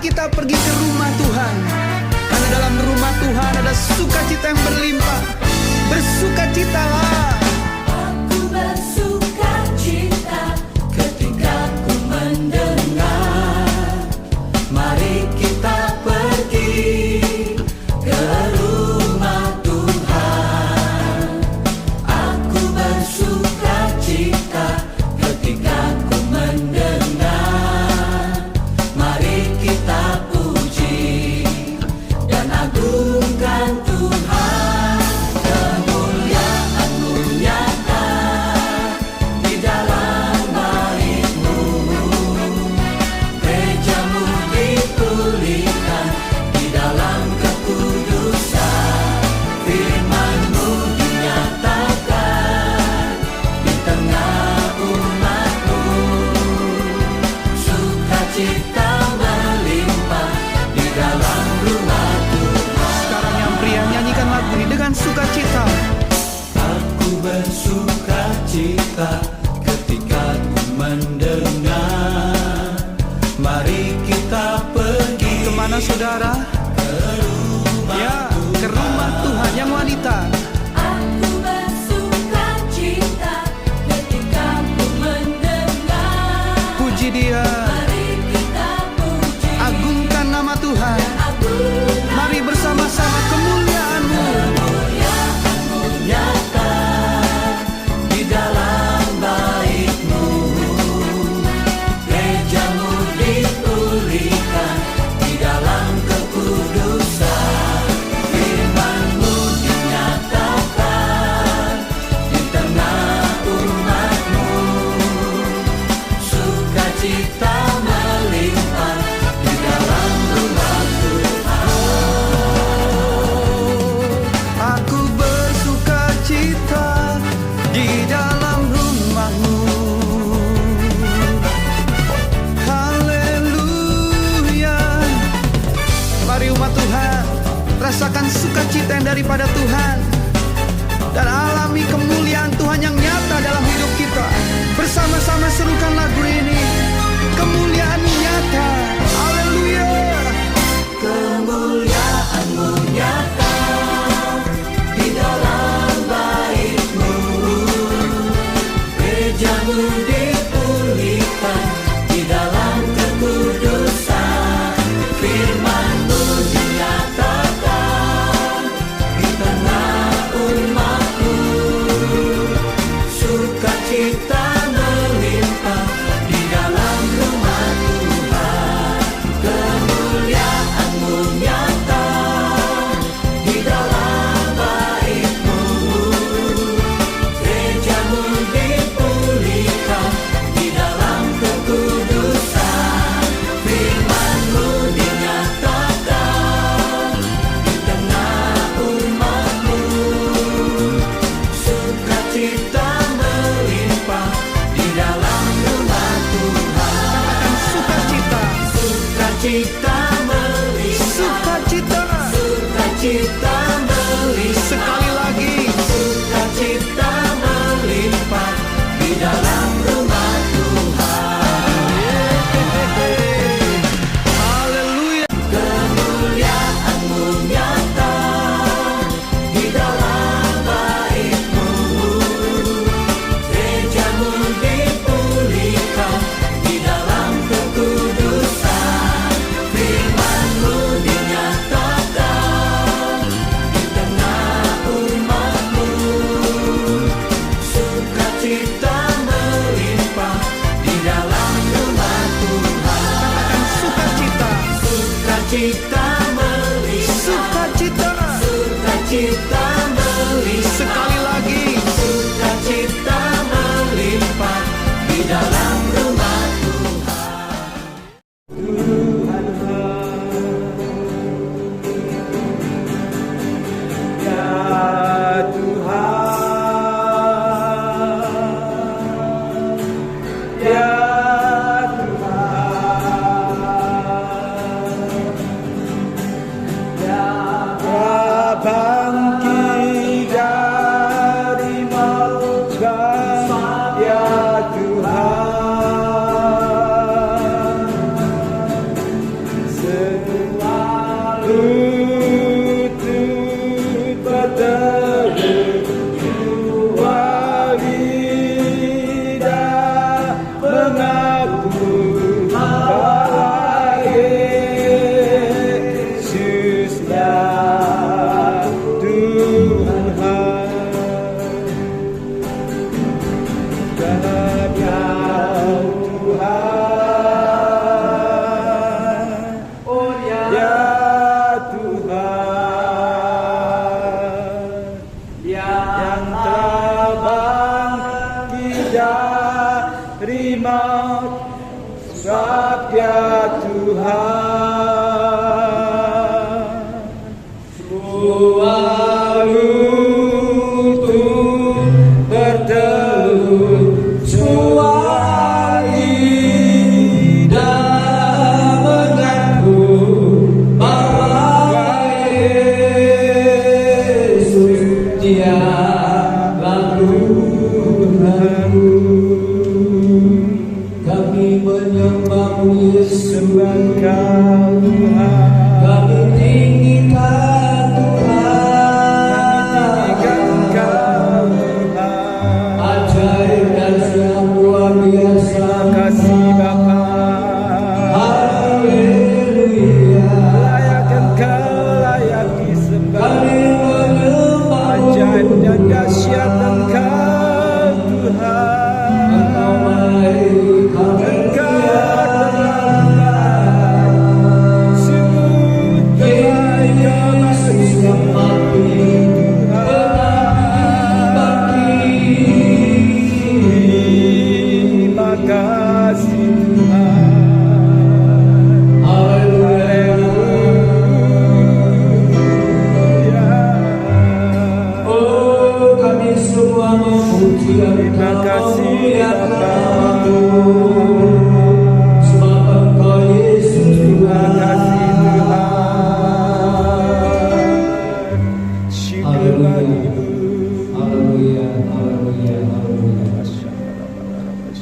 kita pergi ke rumah Tuhan, karena dalam rumah Tuhan ada sukacita yang berlimpah. Bersukacitalah. Aku bersukacita ketika ku mendengar, mari kita pergi ke rumah Tuhan. Aku bersukacita ketika ku mendengar, mari kita puji dan agungkan Tuhan. Kemuliaan-Mu nyata di dalam bait-Mu, gereja-Mu dipulihkan di dalam kekudusan. Firman-Mu dinyatakan di tengah umat-Mu, sukacita melimpah di dalam rumah Tuhan. Sekarang yang pria, nyanyikan lagu ini dengan sukacita. Aku bersukacita ketika ku mendengar, mari kita pergi. Kemana saudara? Ya, ke rumah Tuhan yang wanita. Aku bersukacita ketika ku mendengar, Puji Dia, mari kita puji agungkan nama Tuhan. agungkan Mari bersama-sama kemuliaan-Mu. kemuliaan-Mu nyata di dalam bait-Mu, gereja-Mu dipulihkan di dalam kekudusan. Firman-Mu dinyatakan di tengah umat-Mu, sukacita melimpah di dalam rumah Tuhan. Aku bersukacita di dalam rumah-Mu. Haleluya. Mari umat Tuhan, rasakan sukacita yang daripada Tuhan dan alami kemuliaan Tuhan yang nyata dalam hidup kita. Bersama-sama serukan lagu ini. Kemuliaan nyata. Haleluya. Kemuliaan-Mu nyata di dalam bait-Mu, gereja-Mu dipulihkan di dalam kekudusan. Firman-Mu dinyatakan di tengah umat-Mu, sukacita melimpah di dalam rumah Tuhan. Kemuliaan-Mu nyata di dalam bait-Mu, gereja-Mu dipulihkan di dalam kekudusan. Firman-Mu dinyatakan di tengah umat-Mu, sukacita melimpah di dalam rumah Tuhan. Katakan sukacita. Sukacita melimpah, Sukacita. sukacita melimpah, Sekali lagi. sukacita melimpah di dalam rumah Tuhan. Haleluya. Kemuliaan-Mu nyata di dalam bait-Mu, gereja-Mu dipulihkan di dalam kekudusan.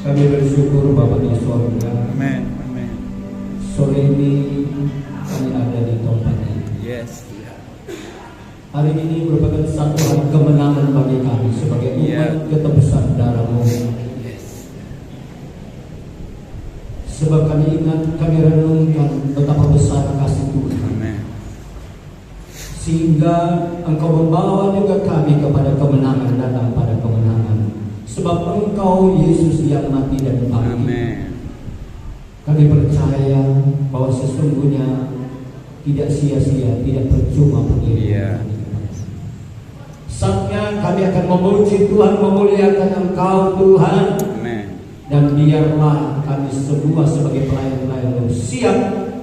Kami bersyukur Bapa di sorga. Amin. Amin. Sore ini kami ada di tempat ini. Yes. Hari ini merupakan satu hari kemenangan bagi kami sebagai umat ketebusan darah-Mu. Yes. Sebab kami ingat, kami renungkan betapa besar kasih Tuhan. Amin. Sehingga Engkau membawa juga kami kepada kemenangan, datang pada kemenangan. Sebab Engkau Yesus yang mati dan bangkit. Amin. Kami percaya bahwa sesungguhnya tidak sia-sia, tidak percuma pengiriman. Saatnya kami akan memuji Tuhan, memuliakan Engkau Tuhan. Amin. Dan biarlah kami semua sebagai pelayan-pelayan siap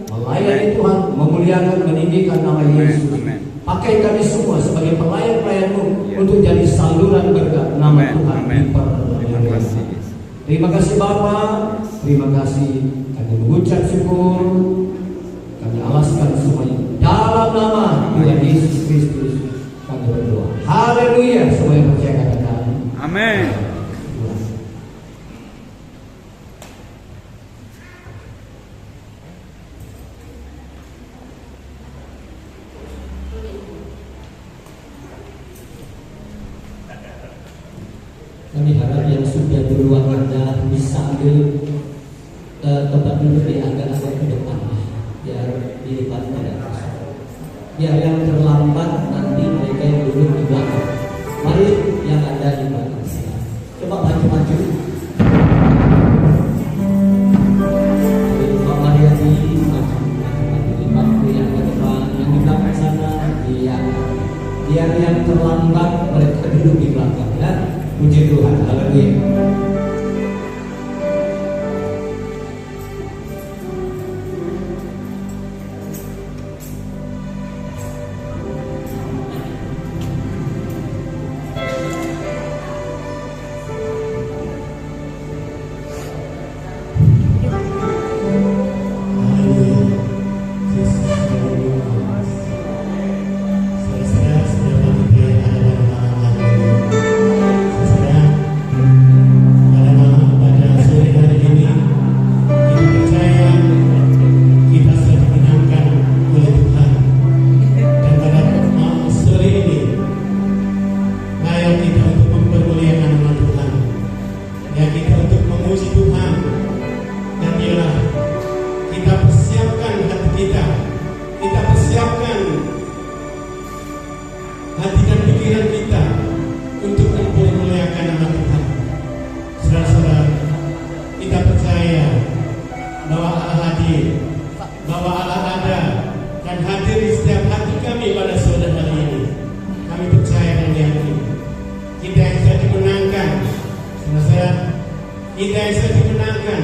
melayani Tuhan, memuliakan, meninggikan nama Yesus. Amin. Pakai kami semua sebagai pelayan-pelayan-Mu untuk jadi saluran berkat nama Tuhan Terima kasih. Terima kasih Bapa, terima kasih. Kami mengucap syukur, kami alaskan semuanya dalam nama Tuhan Yesus Kristus. Kami berdoa. Haleluya. Semua yang percaya katakan Amin. Kami harap yang sudah duluan Anda bisa ambil tempat duduk di agak-agak ke depan, biar dilipat pada kasih. Biar yang terlambat nanti mereka yang duduk di belakang. Mari yang ada di belakang saya. Coba maju-maju. Pak Mariani maju-maju di bangku yang ke depan, yang di belakang sana. Iya. Biar yang terlambat mereka duduk di belakang, ya. Puji Tuhan, haleluya. kita yang sudah dimenangkan,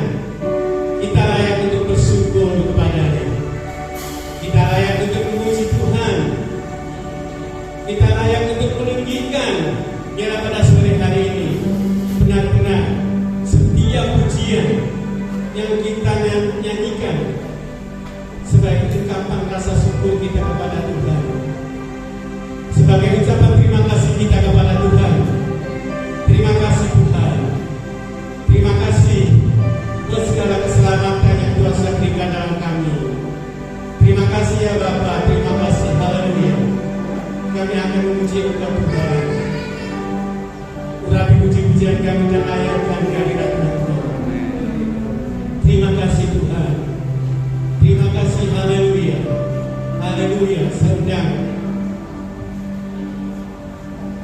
kita layak untuk bersyukur kepada-Nya. Kita layak untuk memuji Tuhan. Kita layak untuk meninggikan biarlah pada sore hari ini benar-benar setiap pujian yang kita nyanyikan sebagai ungkapan rasa syukur kita kepada Tuhan, sebagai ucapan terima kasih kita kepada Tuhan. Terima kasih Tuhan, terima kasih buat segala keselamatan yang Tuhan sudah berikan dalam kami. Terima kasih ya Bapa, terima kasih, haleluya. Kami akan memuji Engkau Tuhan. Urapi puji-pujian kami dan layakkan kehadirat-Mu Tuhan. Terima kasih Tuhan. Terima kasih, haleluya. Haleluya. Saya undang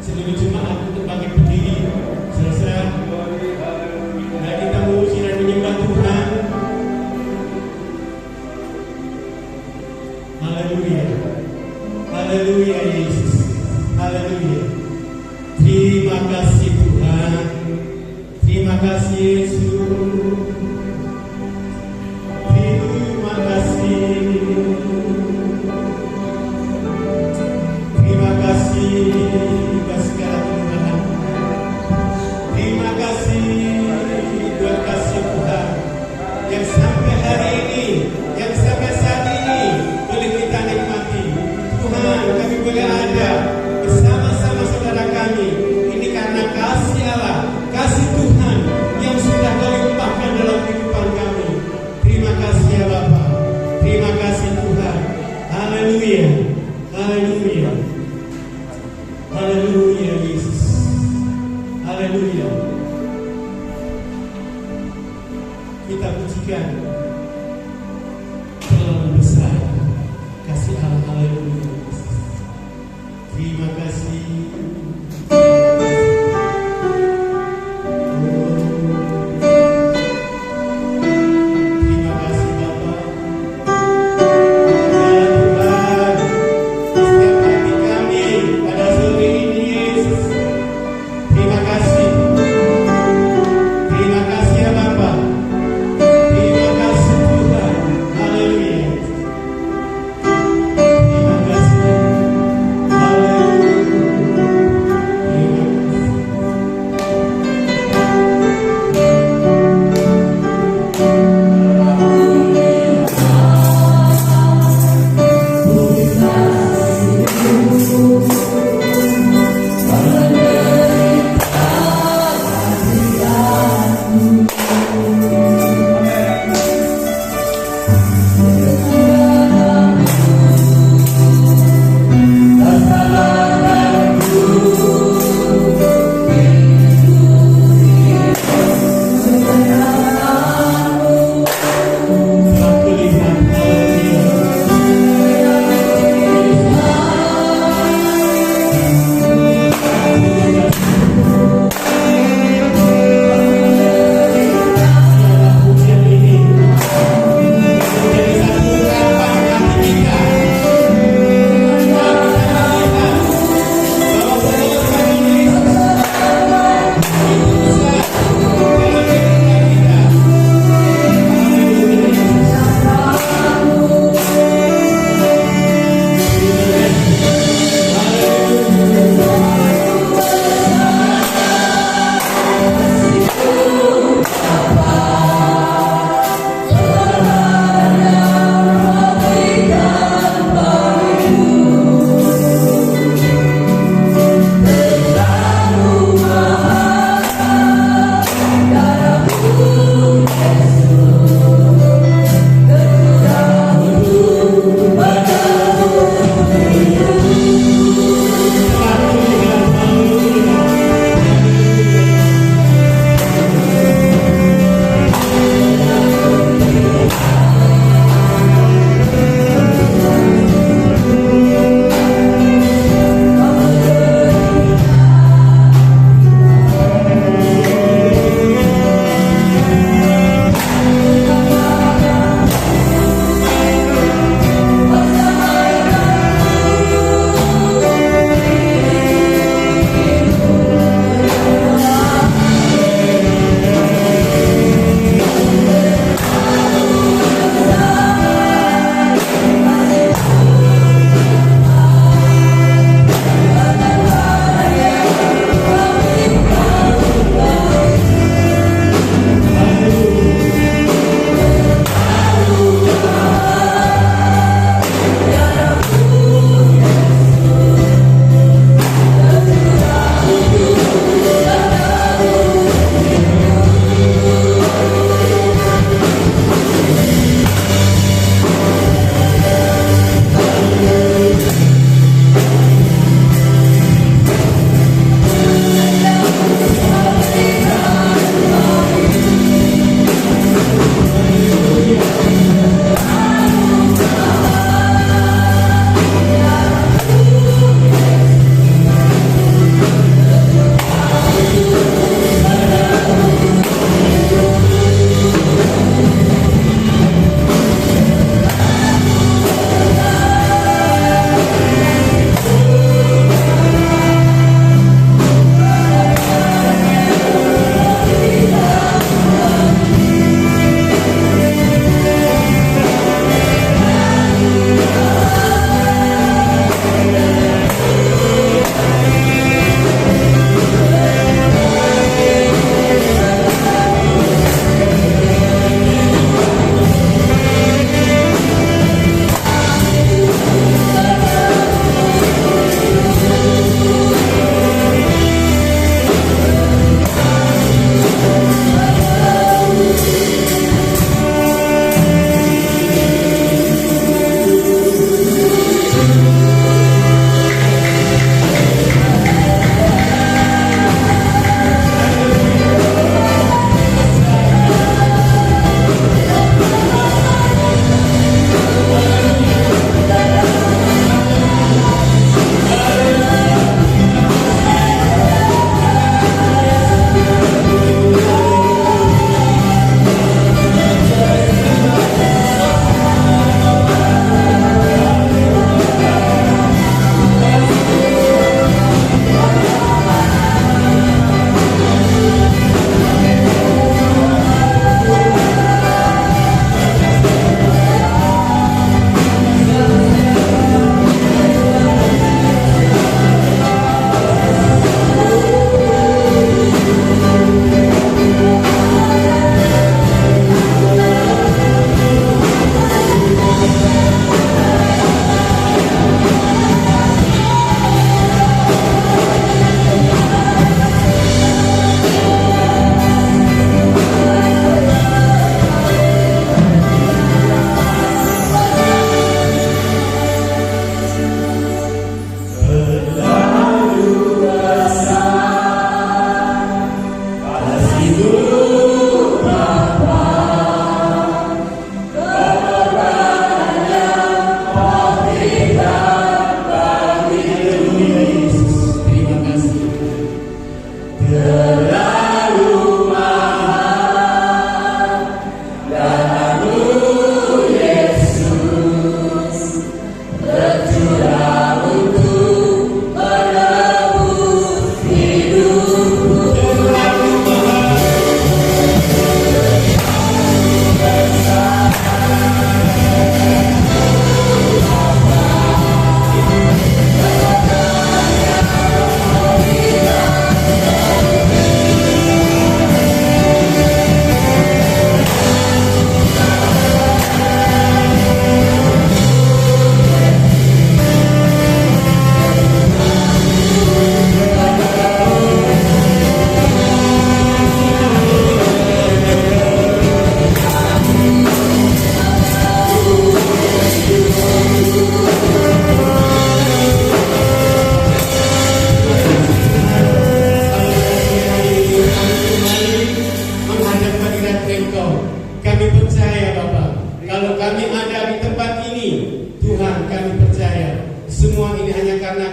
seluruh jemaat untuk bangkit berdiri. Saudara-saudara, mari kita memuji dan menyembah Tuhan. Haleluya. Haleluya Yesus. Haleluya. Terima kasih Tuhan. Terima kasih Yesus. Terima kasih. Terima kasih buat segala kemudahan. Terima kasih buat kasih Tuhan yang sampai hari ini, yang sampai saat ini boleh kita nikmati. Tuhan, kami boleh ada bersama-sama saudara kami. Ini karena kasih Allah, kasih Tuhan yang sudah Kau limpahkan dalam kehidupan kami. Terima kasih ya Bapa. Terima kasih Tuhan. Haleluya. Haleluya. Haleluya Yesus. Haleluya. Kita pujikan terlalu besar kasih Allah. Haleluya Yesus. Terima kasih. Terima kasih Bapa. Tuhan, setiap hati kami pada sore ini Yesus. Terima kasih. Terima kasih ya Bapa. Terima kasih Tuhan. Haleluya. Terima kasih. Haleluya.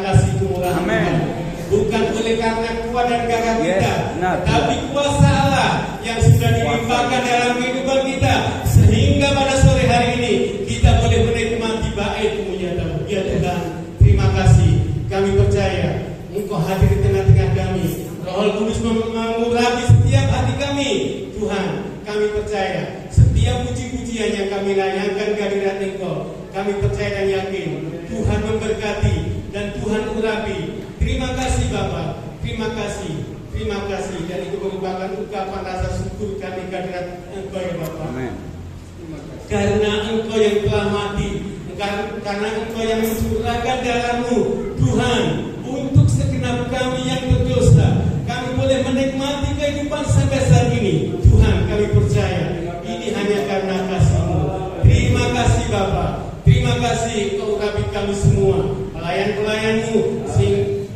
kasih kemurahan Amen. Tuhan. Bukan oleh karena kuat dan gagah Yes, kita, benar. tapi kuasa Allah yang sudah dilimpahkan dalam kehidupan kita, sehingga pada sore hari ini kita boleh menikmati bait-Mu ya Tuhan. Terima kasih. Kami percaya Engkau hadir di tengah-tengah kami. Roh Kudus mengurapi setiap hati kami. Tuhan, kami percaya setiap puji-pujian yang kami layankan kehadirat Engkau, kami percaya dan yakin Tuhan memberkati dan Tuhan urapi. Terima kasih Bapa, terima kasih, dan itu merupakan ungkapan rasa syukur kami kehadirat Engkau ya Bapa. Amin. Karena Engkau yang telah mati, karena Engkau yang mencurahkan darah-Mu, Tuhan, untuk segenap kami yang berdosa, kami boleh menikmati kehidupan sampai saat ini. Tuhan, kami percaya ini hanya karena kasih-Mu. Terima kasih Bapa, terima kasih Engkau urapi kami semua, pelayan-pelayan-Mu,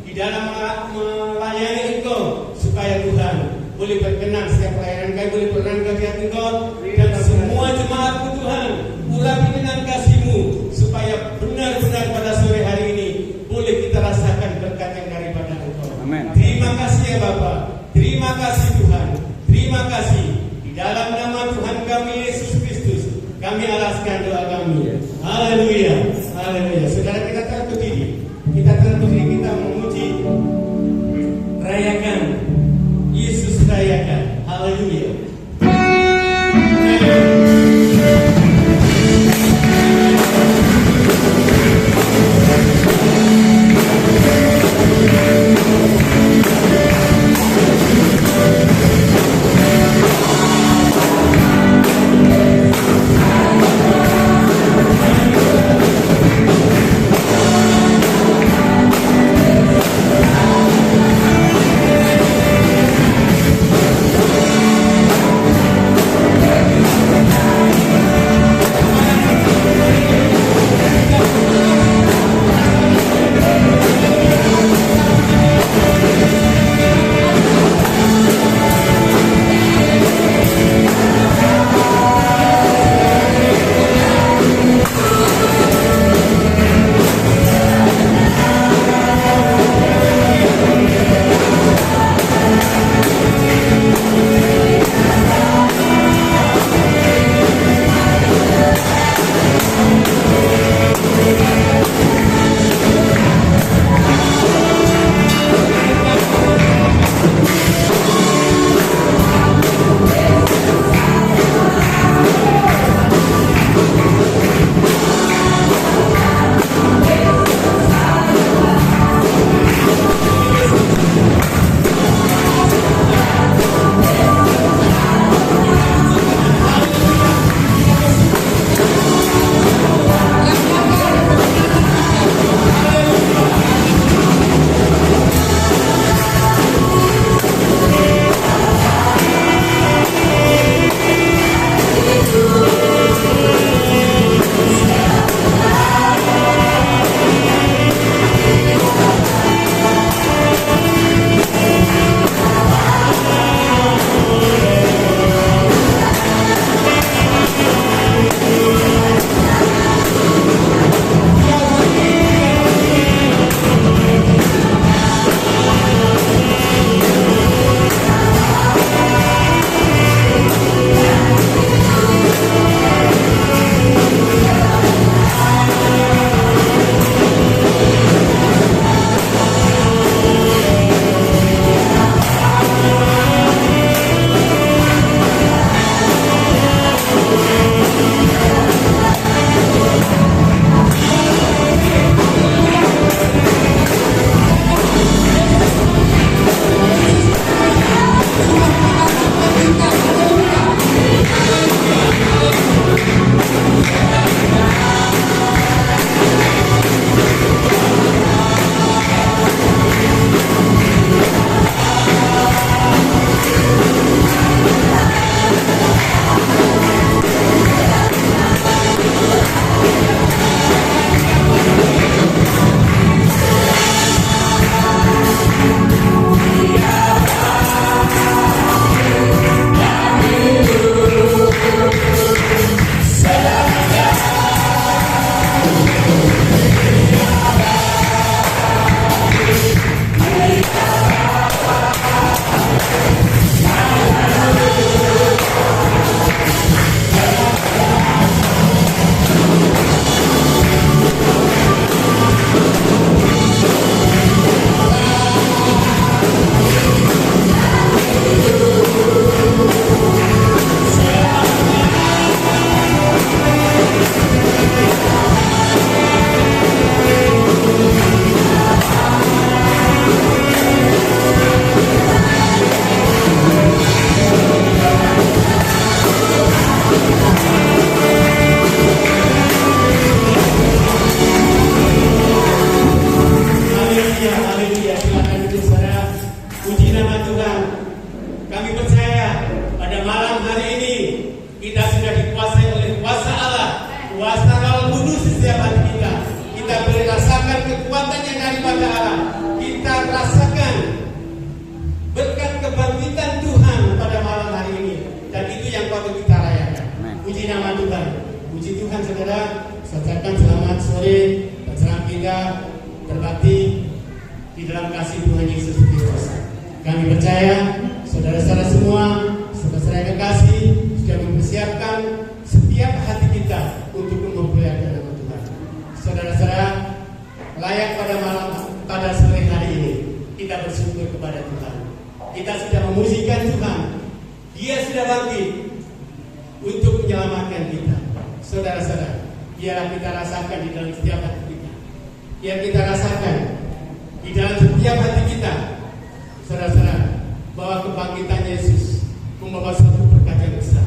di dalam melayani Engkau, supaya Tuhan boleh berkenan setiap pelayanan kami boleh berkenan kehadirat Engkau, dan semua jemaat-Mu Tuhan, urapi dengan kasih-Mu, supaya benar-benar pada sore hari ini boleh kita rasakan berkat yang daripada Engkau. Amin. Terima kasih ya Bapa, terima kasih Tuhan, terima kasih. Di dalam nama Tuhan kami Yesus Kristus, kami alaskan doa kami. Haleluya, haleluya. Saudara, kita telah berdiri, kita memuji, rayakan Yesus, rayakan. Haleluya. daripada Allah. Kita rasakan berkat kebangkitan Tuhan pada malam hari ini, dan itu yang patut kita rayakan. Puji nama Tuhan. Puji Tuhan, saudara. Saya ucapkan selamat sore dan selamat kita berbakti di dalam kasih Tuhan Yesus Kristus. Kami percaya saudara-saudara semua, saudara-saudara yang kekasih, sudah mempersiapkan setiap hati kita untuk memuliakan nama Tuhan. Saudara-saudara, layak pada sore hari ini kita bersyukur kepada Tuhan. Kita sudah memujikan Tuhan. Dia sudah bangkit untuk menyelamatkan kita. Saudara-saudara, biarlah kita rasakan di dalam setiap hati kita. Biar kita rasakan di dalam setiap hati kita, saudara-saudara, bahwa kebangkitan Yesus membawa suatu berkat yang besar.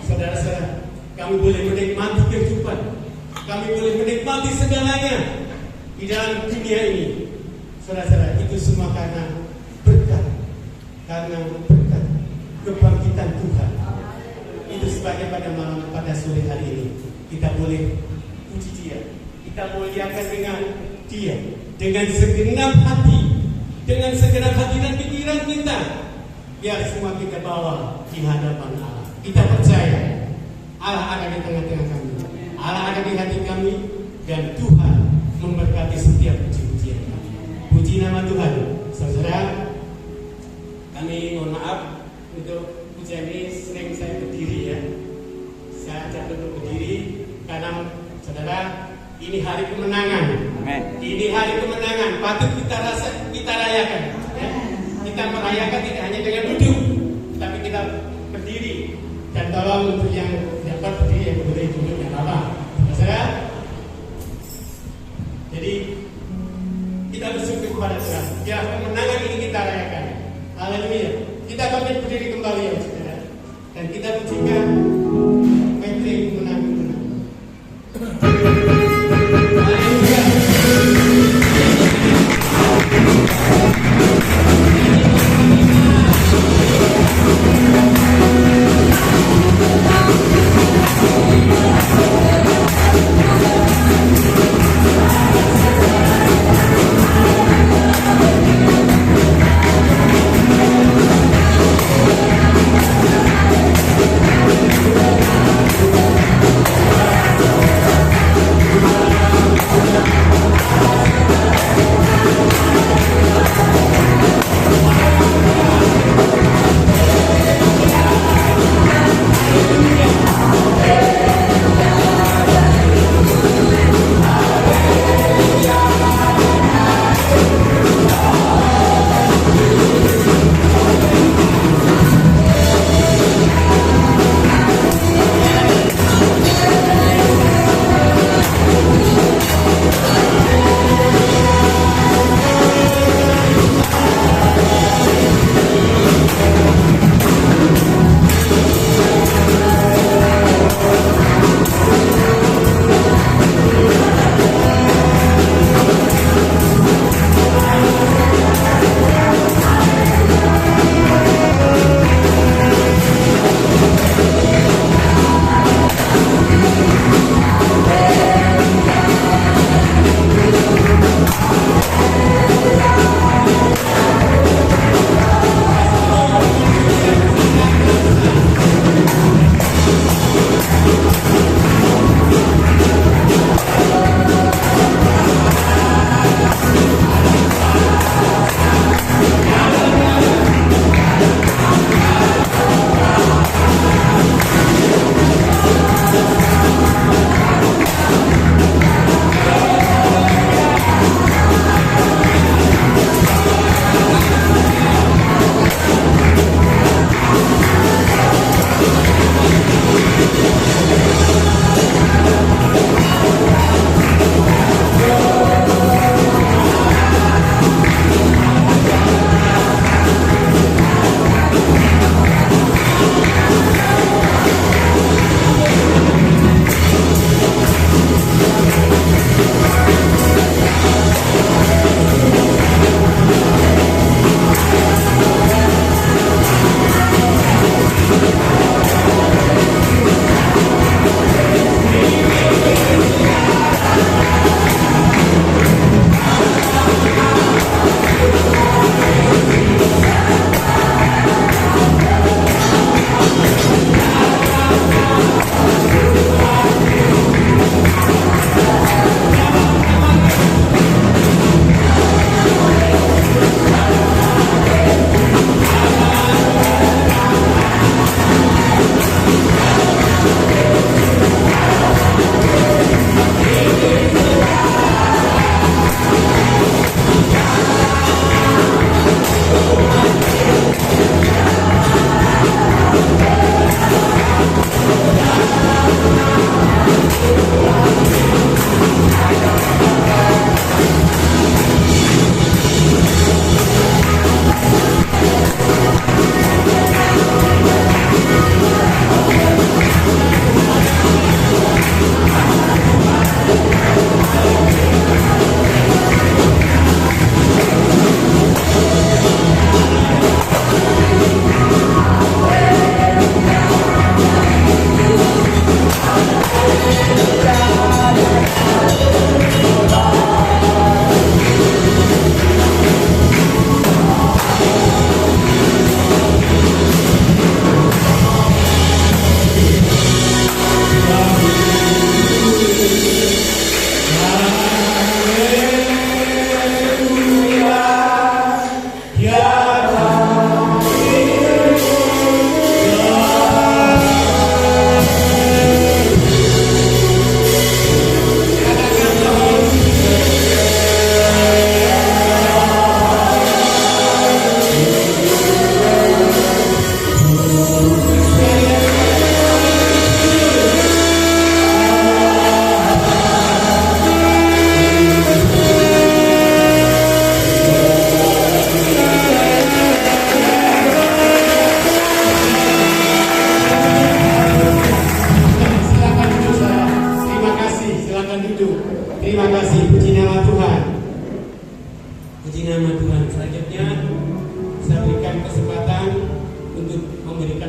Saudara-saudara, kami boleh menikmati kehidupan, kami boleh menikmati segalanya di dalam dunia ini. Saudara-saudara, itu semua karena berkat kebangkitan Tuhan. Itu sebabnya pada sore hari ini kita boleh puji Dia, kita muliakan dengan Dia, dengan segenap hati dan pikiran kita. Biar semua kita bawa di hadapan Allah. Kita percaya Allah ada di tengah-tengah kami, Allah ada di hati kami, dan Tuhan memberkati setiap puji-pujian kami. Puji nama Tuhan. Saudara, kami mohon maaf untuk pujian ini sering saya berdiri ya. Saya ajak untuk berdiri karena saudara, ini hari kemenangan. Ini hari kemenangan, patut kita rayakan. Ya. Kita merayakan tidak hanya dengan duduk, tapi kita berdiri. Dan tolong untuk yang dapat berdiri, yang boleh duduk, yang apa? Saudara, jadi kita bersyukur kepada Tuhan. Ya, kemenangan ini kita rayakan. Haleluya. Kita pamit berdiri kembali ya saudara. Dan kita pujikan Petri menang. Haleluya.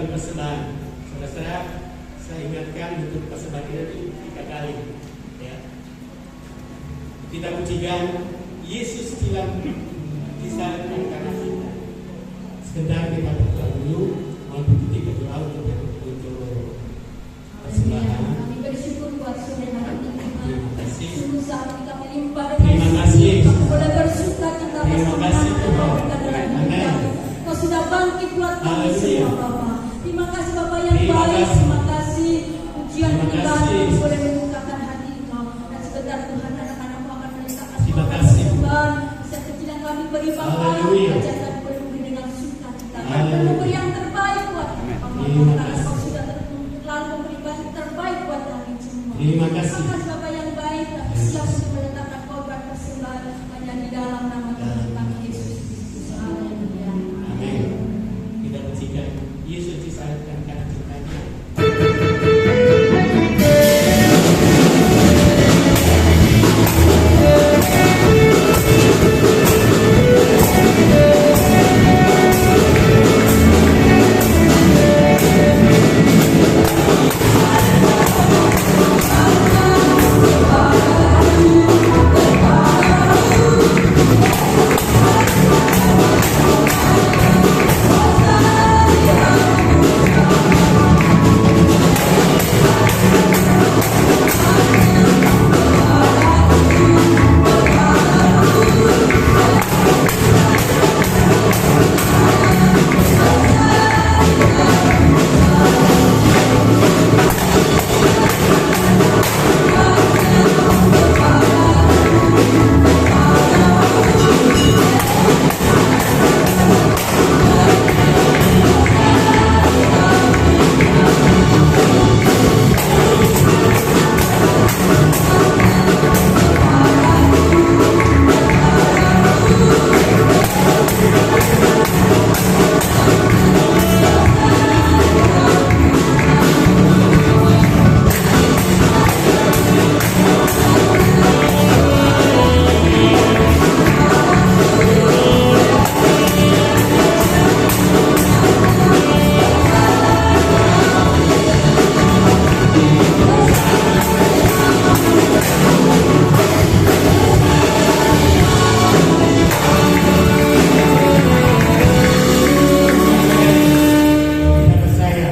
kami persembahan. Saudara-saudara, saya ingatkan untuk persembahan itu 3 kali. Ya. Kita pujikan Yesus telah disalibkan karena kita. Sebentar kita berdoa dulu, maupun ketika berdoa untuk persembahan. Kami bersyukur buat sore hari ini. Terima kasih. Sungguh saat kita melimpah Terima kasih. kami boleh bersuka cita Terima kasih, Tuhan. Amin. Kau sudah bangkit buat kami Haleluya. semua Bapa. Terima kasih Bapa yang Terima baik. kasih. Terima kasih ujian Terima penyembahan kasih. kami boleh membukakan hati Engkau. Dan sebentar Tuhan anak-anakmu akan meletakkan Terima semua kasih. Tuhan. Sekecil yang kami beri Bapa. Haleluya. Ajar kami penuhi dengan sukacita. Dan Haleluya. memberi yang terbaik buat kami Bapa. Terima Karena kasih. Kau sudah lalu memberi yang terbaik buat kami semua. Terima kasih. Terima kasih Bapak yang baik. Kami siap untuk meletakkan korban persembahan hanya di dalam nama Tuhan kami Yesus Kristus. Haleluya. Amin. Kita pujikan Yesus disalibkan karena cintanya. Kita percaya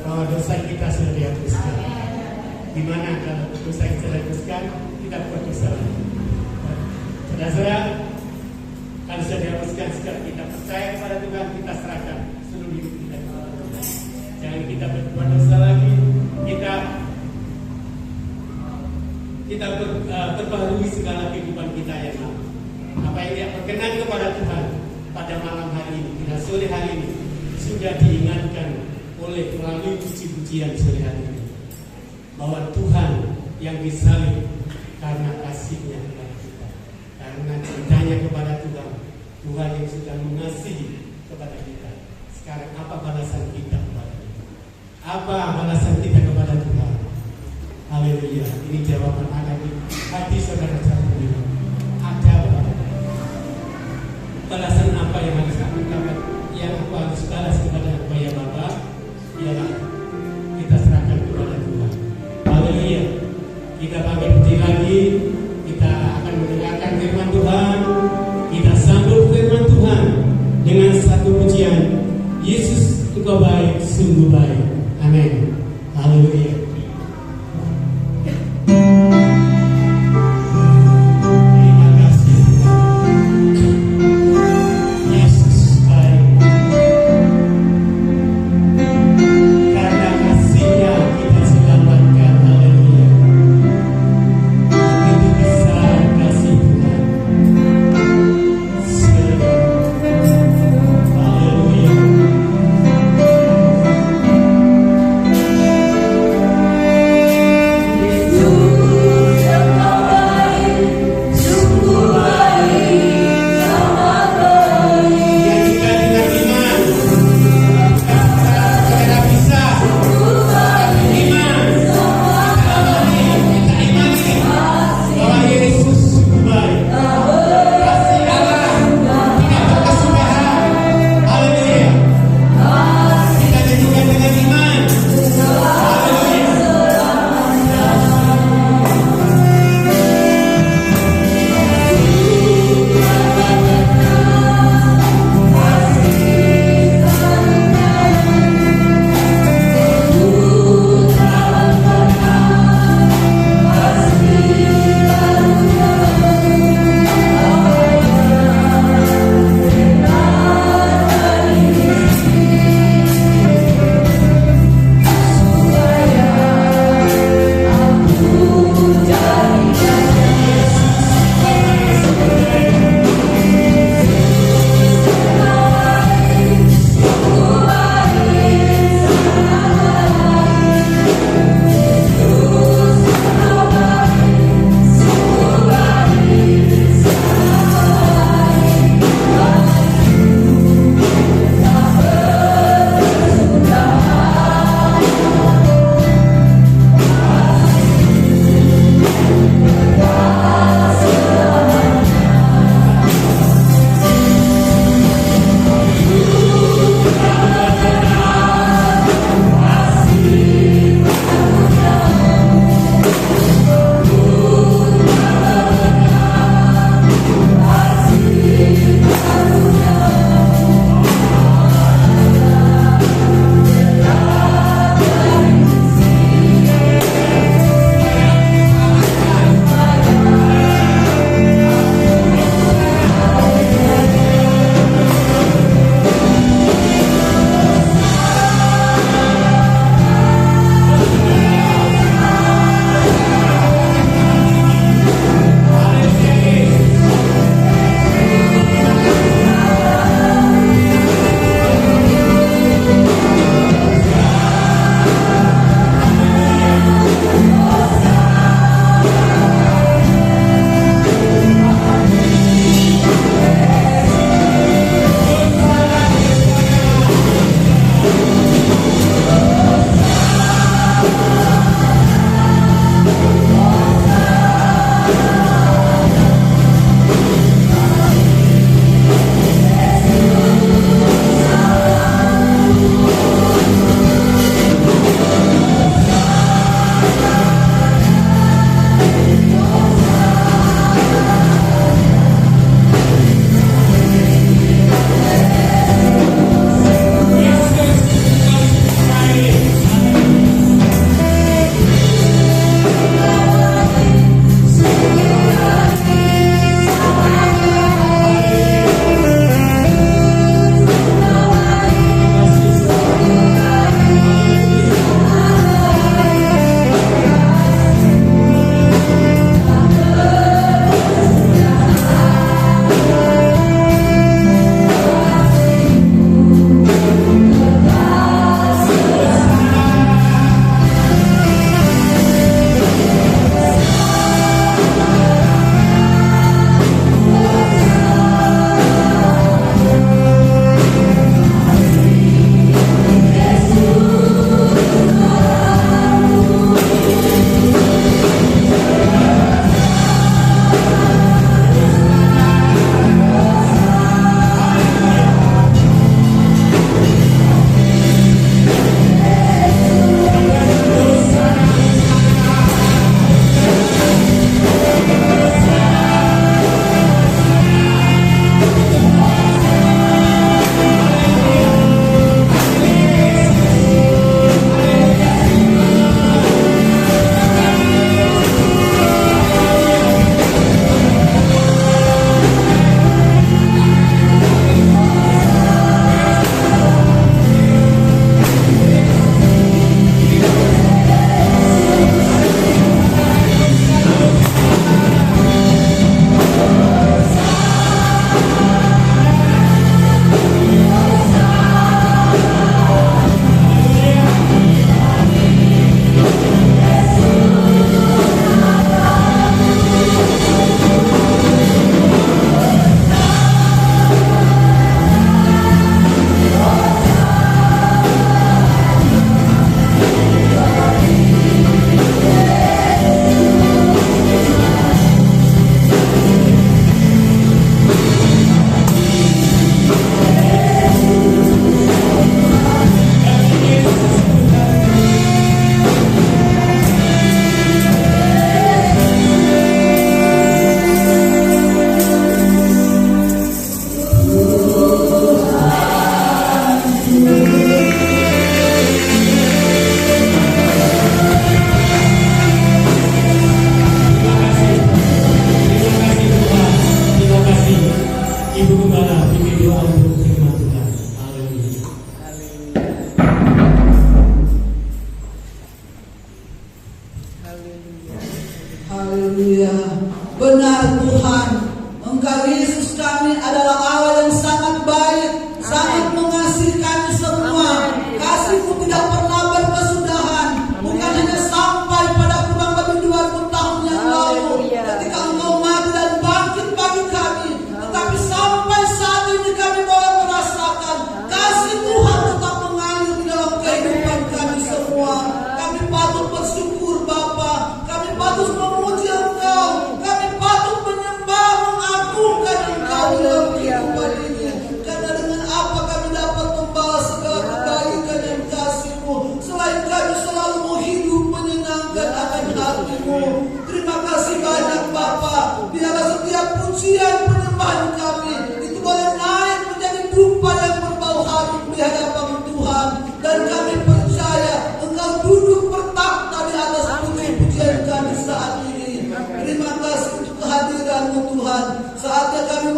bahwa dosa kita sudah dihapuskan. Gimana kalau dosa yang sudah dihapuskan, kita buat dosa lagi. Saudara-saudara, kalau sudah dihapuskan, sekarang kita percaya kepada Tuhan, kita serahkan seluruh hidup kita kepada Tuhan. Jangan kita berbuat dosa lagi. Kita perbaharui segala kehidupan kita yang lama. Apa yang tidak berkenan kepada Tuhan pada malam hari ini, pada sore hari ini, sudah diingatkan oleh melalui puji-pujian sore hari ini bahwa Tuhan yang disalib karena kasih-Nya kepada kita, karena cintanya kepada Tuhan, Tuhan yang sudah mengasihi kepada kita. Sekarang apa balasan kita kepada Tuhan? Apa balasan kita kepada Tuhan? Haleluya. Ini jawaban ada di hati saudara-saudara ini. Ada balasan apa yang harus aku dapat, yang aku harus balas kepada ya Bapa, ialah kita serahkan kepada Tuhan. Haleluya. Kita bagi puji lagi, kita akan mendengarkan firman Tuhan. Kita sambut firman Tuhan dengan satu pujian. Yesus, Engkau baik, sungguh baik. Amin. Haleluya. Terima kasih Tuhan. Yesus baik. Karena kasih-Nya kita selamatkan. Haleluya. Begitu besar kasih Tuhan. Haleluya.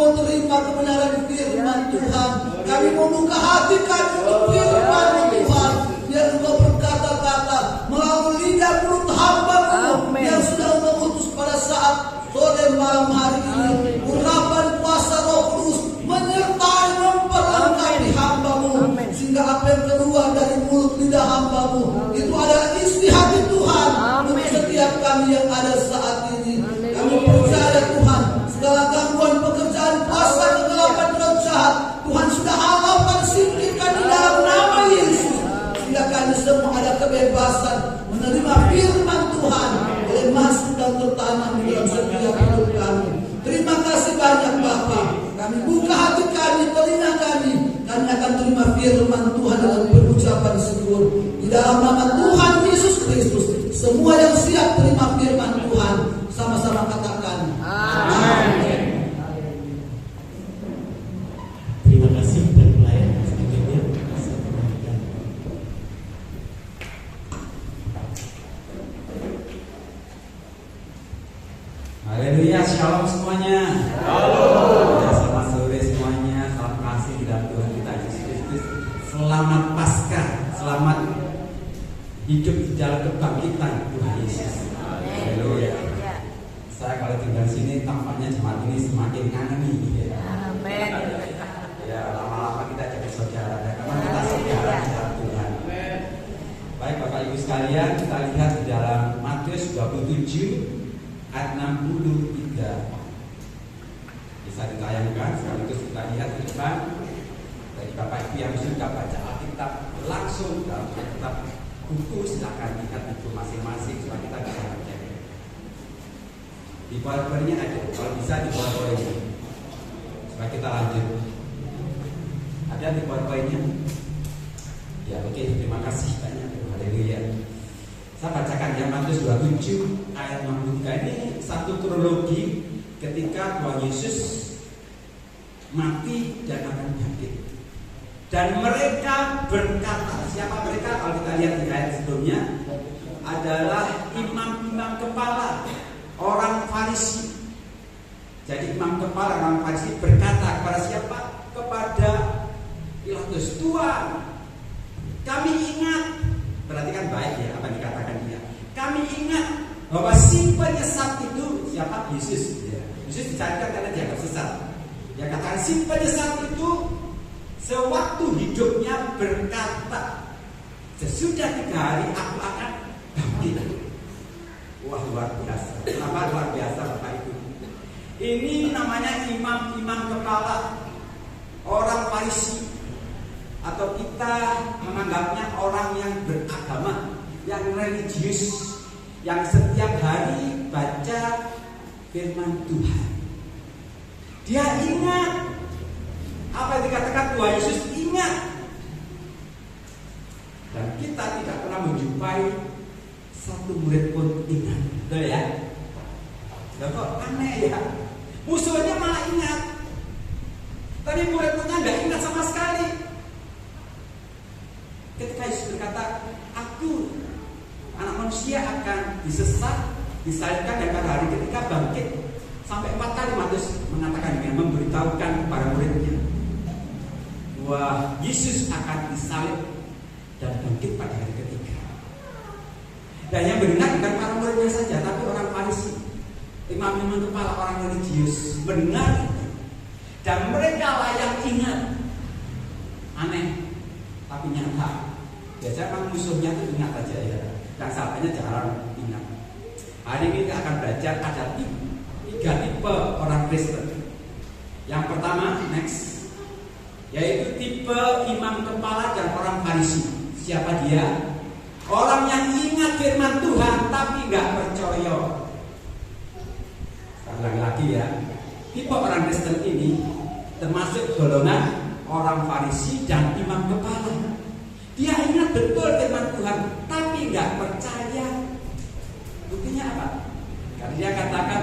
mau terima kebenaran firman Tuhan. Kami mau buka hati kami untuk firman Tuhan. Biar Engkau berkata-kata melalui lidah mulut hamba-Mu yang sudah Engkau utus pada saat sore malam hari ini. Urapan kuasa Roh Kudus menyertai memperlengkapi hamba-Mu, sehingga apa yang keluar dari mulut lidah hamba-Mu itu adalah isi hati Tuhan untuk setiap kami yang ada saat ini. Kami percaya Tuhan, segala gangguan pekerjaan kuasa kegelapan roh jahat Tuhan sudah halapan singkirkan di dalam nama Yesus, sehingga kami semua ada kebebasan menerima firman Tuhan boleh masuk dan tertanam di dalam setiap hidup kami. Terima kasih banyak Bapa. Kami buka hati kami, telinga kami akan terima firman Tuhan dengan pengucapan syukur. Di dalam nama Tuhan Yesus Kristus, semua yang siap terima firman Tuhan sama-sama katakan amin. Terima kasih dan pelayan selanjutnya. Haleluya, shalom semuanya. Ya, selamat sore semuanya. Salam kasih di dalam Tuhan kita Yesus Kristus. Selamat Paskah, selamat hidup di dalam kebangkitan Tuhan Yesus. Haleluya. Saya kalau tinggal sini tampaknya jemaat ini semakin ngangeni ya. Amin. Ya, lama-lama kita jadi saudara, karena kita saudara di dalam Tuhan. Baik Bapak Ibu sekalian, kita lihat di dalam Matius 27 ayat 63. Bisa ditayangkan sekaligus kita lihat di depan. Bagi Bapak Ibu yang suka baca Alkitab langsung dalam Alkitab buku, silakan lihat itu masing-masing supaya kita bisa baca. Di powerpointnya ada, kalau bisa di powerpointnya supaya kita lanjut. Ada di powerpointnya? Ya oke, terima kasih banyak. Haleluya. Saya bacakan ya, Matius 27 ayat 63. Ini satu kronologi ketika Tuhan Yesus mati dan akan bangkit. Dan mereka berkata, siapa mereka? Kalau kita lihat di ayat sebelumnya, adalah imam-imam kepala, orang Farisi. Jadi imam kepala orang Farisi berkata kepada siapa? Kepada Pilatus, Tuhan, kami ingat. Perhatikan baik ya apa yang dikatakan dia. Kami ingat bahwa si penyesat itu siapa? Yesus. Ya. Yesus dicarikan karena dia tersesat. Dia katakan si penyesat itu sewaktu hidupnya berkata, sesudah 3 hari aku akan bangkit. Wah, luar biasa. Kenapa luar biasa Bapak Ibu? Ini namanya imam-imam kepala, orang Farisi, atau kita menganggapnya orang yang beragama, yang religius, yang setiap hari baca firman Tuhan. Dia ingat apa yang dikatakan Tuhan Yesus, ingat. Dan kita tidak pernah menjumpai satu murid pun ingat. Betul ya? Loh, kok aneh ya? Musuhnya malah ingat, tapi murid-muridnya nggak ingat sama sekali. Ketika Yesus berkata, aku anak manusia akan disesat, disalibkan, dan pada hari ketika bangkit. Sampai 4 kali Matius mengatakan dengan memberitahukan kepada muridnya bahwa Yesus akan disalib dan bangkit pada hari ketiga. Dan yang mendengar bukan para muridnya saja, tapi orang Farisi, imam-imam kepala, orang religius mendengar itu. Dan mereka lah yang ingat. Aneh, tapi nyata. Biasanya kan musuhnya itu ingat aja ya, dan sahabatnya jarang ingat. Hari ini kita akan belajar ada 3 tipe orang Kristen. Yang pertama, next, yaitu tipe imam kepala dan orang Farisi. Siapa dia? Orang yang ingat firman Tuhan tapi nggak percaya. Ulang lagi ya, tipe orang Kristen ini termasuk golongan orang Farisi dan imam kepala. Dia ingat betul firman Tuhan, tapi nggak percaya. Buktinya apa? Karena dia katakan,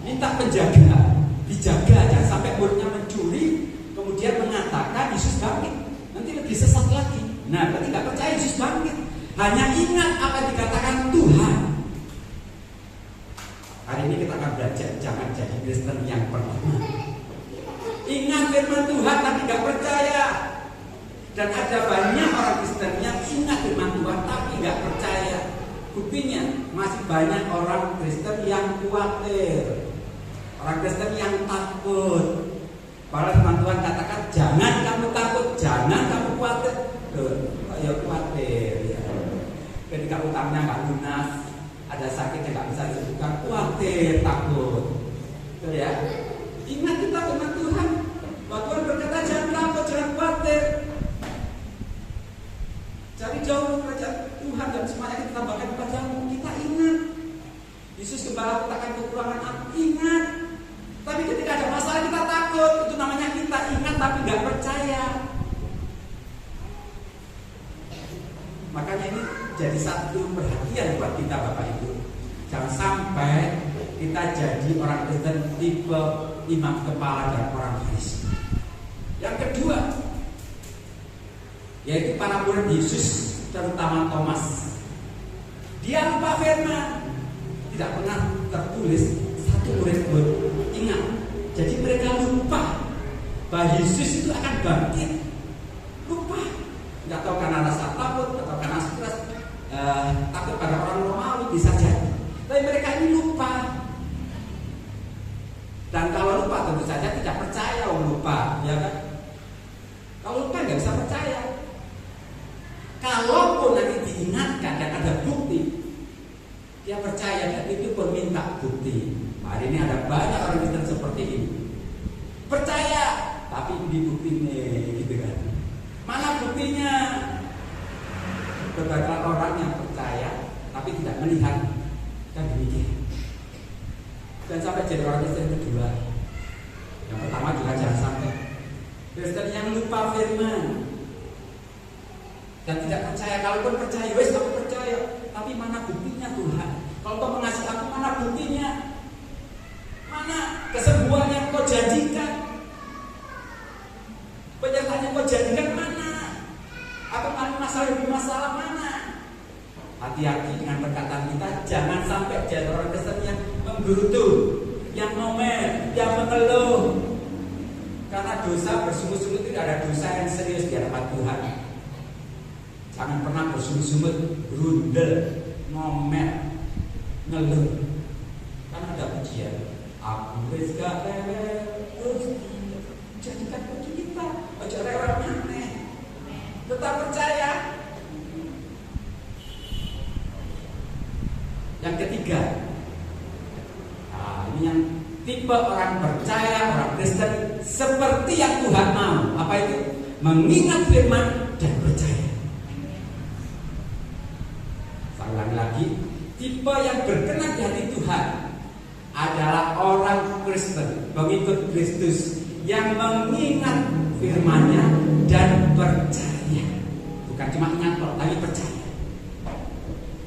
minta penjaga, dijaga aja sampai muridnya mencuri, kemudian mengatakan Yesus bangkit, nanti lebih sesat lagi. Nah, berarti nggak percaya Yesus bangkit, hanya ingat apa yang dikatakan Tuhan. Hari ini kita akan belajar jangan jadi Kristen yang pertama. ingat firman Tuhan tapi nggak percaya. Dan ada banyak orang Kristen yang ingat firman Tuhan tapi nggak percaya. Buktinya masih banyak orang Kristen yang khawatir, orang Kristen yang takut. Padahal firman Tuhan katakan jangan kamu takut, jangan kamu khawatir. Ya khawatir ya. Ketika utangnya nggak lunas, ada sakit yang nggak bisa disembuhkan, khawatir, takut. Betul ya? Ingat kita firman Tuhan. Bahwa Tuhan berkata jangan takut, jangan khawatir. Cari jauh kerajaan Tuhan dan semuanya kita tambahkan kepadamu. Kita ingat Yesus Gembala katakan kekurangan aku, ingat. Tapi ketika ada masalah kita takut. Itu namanya kita ingat tapi nggak percaya. Makanya ini jadi satu perhatian buat kita Bapak Ibu. Jangan sampai kita jadi orang Kristen tipe imam kepala dan orang Farisi. Yang kedua, yaitu para murid Yesus, terutama Thomas. Dia lupa firman. Tidak pernah tertulis satu murid pun ingat. Jadi mereka lupa bahwa Yesus itu akan bangkit. Lupa. Tidak tahu karena rasa takut atau karena stres, takut pada orang Romawi bisa jadi. Tapi mereka ini lupa. Dan kalau lupa tentu saja tidak percaya lupa, ya kan? Kalau lupa nggak bisa percaya. Kalaupun nanti diingatkan dan ada bukti, dia percaya dan itu pun minta bukti. Hari ini ada banyak orang Kristen seperti ini. Percaya, tapi di buktinya gitu kan. Mana buktinya? Beberapa orang yang percaya tapi tidak melihat, kan demikian. Dan sampai jadi orang Kristen kedua. Yang pertama juga jangan sampai Kristen yang lupa firman dan tidak percaya. Kalaupun percaya, wes aku percaya, tapi mana buktinya Tuhan? Kalau kau mengasihi aku, mana buktinya? Mana kesembuhan yang kau janjikan? Penyertaan yang kau janjikan mana? Atau masalah demi masalah mana? Hati-hati dengan perkataan kita. Jangan sampai jadi orang Kristen yang menggerutu, yang ngomel, yang mengeluh. Karena dosa bersungguh-sungguh tidak ada dosa yang serius di hadapan Tuhan. Jangan pernah bersungguh-sungguh berundel, ngomel, ngeluh. Kan ada pujian, aku wis gak rewel, jadikan bagi kita, ojo rewel maneh. Tetap percaya. Yang ketiga, ini yang tipe orang percaya, orang Kristen seperti yang Tuhan mau. Apa itu? Mengingat firman dan percaya. Saya ulangi lagi, tipe yang berkenan di hati Tuhan adalah orang Kristen, pengikut Kristus yang mengingat firman-Nya dan percaya. Bukan cuma ingat tapi percaya.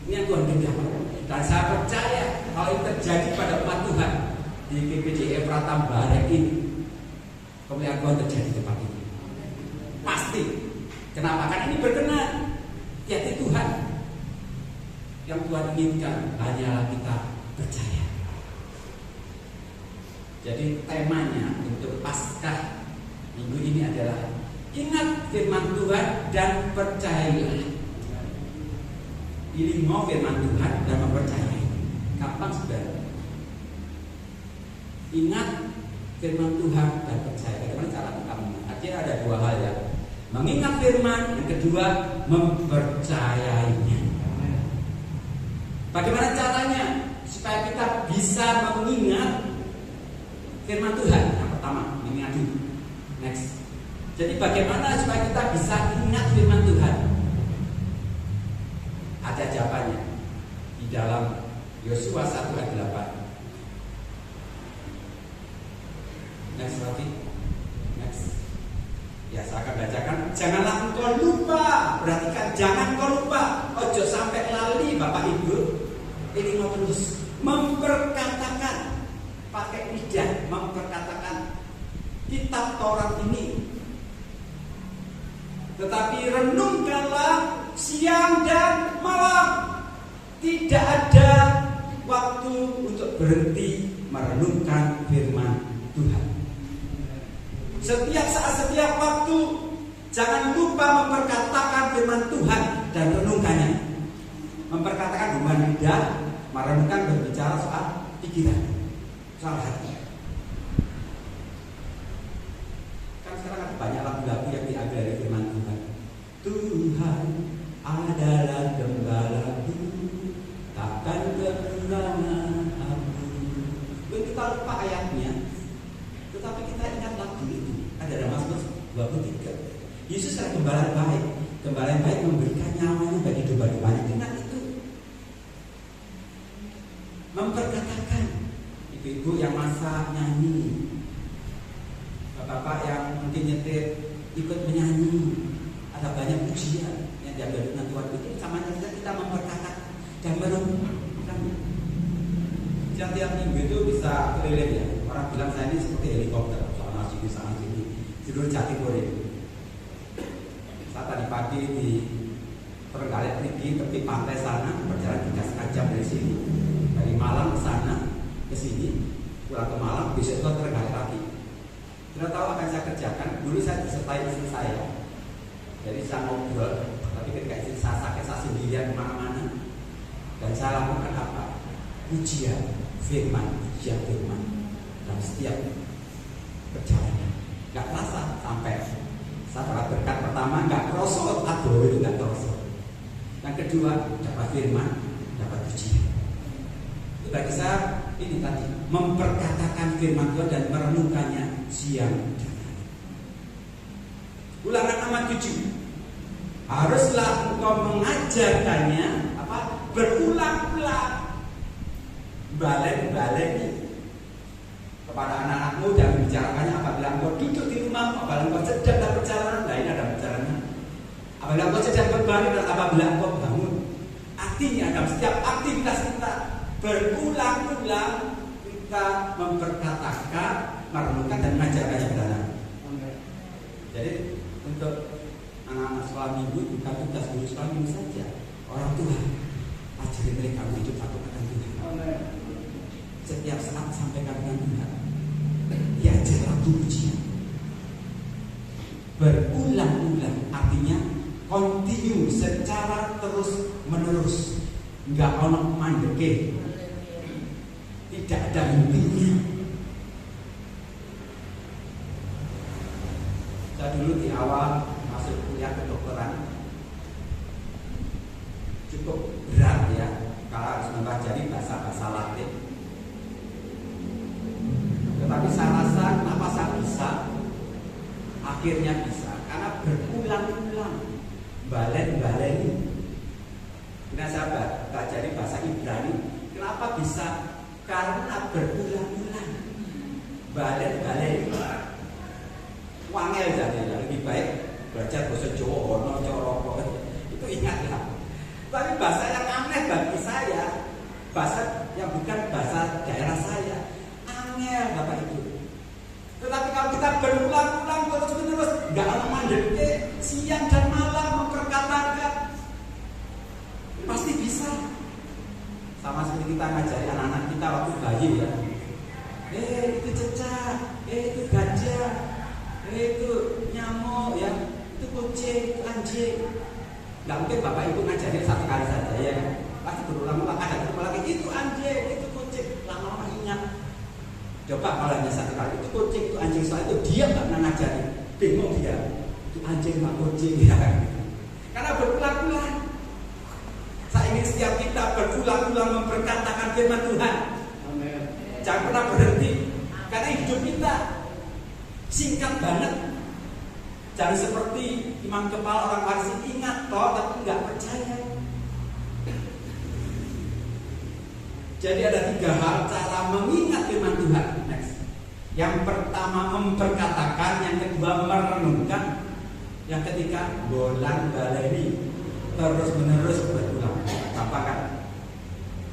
Ini yang Tuhan kerjakan. Dan saya percaya kalau itu terjadi pada umat Tuhan di GPJF Pratambara ini, kemuliaan Tuhan terjadi di tempat ini. Pasti. Kenapa? Karena ini berkenan di hati Tuhan. Yang Tuhan inginkan hanyalah kita percaya. Jadi temanya untuk Paskah minggu ini adalah ingat firman Tuhan dan percayalah. Ilingo firman Tuhan dan mempercayai. Gampang sudah. Ingat firman Tuhan dan percaya. Bagaimana cara kita mengingat? Artinya ada dua hal ya. Mengingat firman, yang kedua mempercayainya. Bagaimana caranya supaya kita bisa mengingat firman Tuhan? Yang pertama, mengingat dulu. Next. Jadi bagaimana supaya kita bisa ingat firman Tuhan? Ada jawabannya di dalam Yosua 1 ayat 8. Next lagi. Next. Ya, saya akan bacakan. Janganlah engkau lupa. Perhatikan, jangan engkau lupa. Ojo sampai lali Bapak Ibu. Ini mau terus memperkatakan, pakai lidah memperkatakan kitab Taurat ini. Tetapi renungkanlah siang dan malam. Tidak ada waktu untuk berhenti merenungkan firman Tuhan. Setiap saat, setiap waktu, jangan lupa memperkatakan firman Tuhan dan renungkannya. Memperkatakan dengan lidah, merenungkan berbicara soal pikiran, soal hati. Kan sekarang ada banyak lagu-lagu yang diambil dari firman Tuhan. Tuhan adalah gembalaku, takkan kekurangan aku. Kita lupa ayatnya, tetapi kita ingat lagu itu. Ada dalam Mazmur 23. Yesus adalah gembala yang baik. Gembala yang baik memberikan nyawanya bagi domba-dombanya. Ingat itu. Memperkatakan. Ibu-ibu yang masak nyanyi, bapak-bapak yang mungkin nyetir ikut menyanyi. Ada banyak pujian yang diambil dengan Tuhan itu sama kita memperkatakan dan merenungkan. Tiap minggu itu bisa keliling ya. Orang bilang saya ini seperti helikopter, sana sini tidur Jatimur itu. Saat tadi pagi di Trenggalek Niki tepi pantai sana, berjalan 3,5 jam dari sini, dari Malang ke sana ke sini, pulang ke Malang, besok ke Trenggalek lagi. Tidak tahu apa yang saya kerjakan. Dulu saya disertai istri saya, jadi saya ngobrol. Tapi ketika istri saya sakit, saya sendirian kemana-mana, dan saya lakukan apa? Pujian firman dalam setiap perjalanan. Gak terasa sampai saya dapat berkat pertama, gak kerosot, aduh itu gak kerosot. Yang kedua, dapat firman, dapat pujian. Itu bagi saya ini tadi, memperkatakan firman Tuhan dan merenungkannya siang dan malam. Ulangan 7. Haruslah engkau mengajarkannya berulang-ulang. Balik kepada anak-anakmu dan membicarakannya apabila engkau duduk di rumah, apabila engkau sedang dalam perjalanan. Nah, ini ada perjalanan. Apabila engkau sedang berbalik dan apabila engkau bangun. Artinya dalam setiap aktivitas kita berulang-ulang kita memperkatakan, merenungkan dan mengajarkannya kepada anak. Jadi untuk anak-anak sekolah minggu bukan tugas guru sekolah minggu saja. Orang tua ajari mereka hidup satu akan Tuhan. Setiap saat sampaikan dengan Tuhan. Diajar lagu pujian. Berulang-ulang artinya continue secara terus menerus. Enggak ono mandeke. Tidak ada hentinya. Saya dulu di awal masuk kuliah kedokteran cukup berat ya, kalau harus mempelajari bahasa-bahasa Latin. Tetapi saya rasa kenapa saya bisa, akhirnya bisa, karena berulang-ulang balen-baleni. Karena saya pelajari bahasa Ibrani, kenapa bisa? Karena berulang-ulang balen-baleni. Wangel jadi lebih baik belajar bahasa Jawa, ono coroko itu ingatlah. Tapi bahasa yang aneh bagi saya, bahasa yang bukan bahasa daerah saya, angel Bapak Ibu. Tetapi kalau kita berulang-ulang terus-menerus, nggak ada mandek siang dan malam memperkatakan, pasti bisa. Sama seperti kita ngajari anak-anak kita waktu bayi ya. Itu cecak, itu gajah, itu nyamuk ya, itu kucing, itu anjing. Gak mungkin Bapak Ibu ngajarin satu kali saja ya. Pasti berulang-ulang ada ketemu lagi, itu anjing, itu kucing, lama-lama ingat. Coba kalau hanya satu kali, itu kucing, itu anjing, setelah itu dia gak pernah ngajarin. Bingung dia, itu anjing, pak kucing ya. Karena berulang-ulang. Saya ingin setiap kita berulang-ulang memperkatakan firman Tuhan. Amen. Jangan pernah berhenti. Karena hidup kita singkat banget. Jangan seperti imam kepala orang Farisi, ingat toh tapi nggak percaya. Jadi ada 3 hal cara mengingat firman Tuhan. Next. Yang pertama memperkatakan, yang kedua merenungkan, yang ketiga bolang-baleni, terus menerus berulang. Apa kan?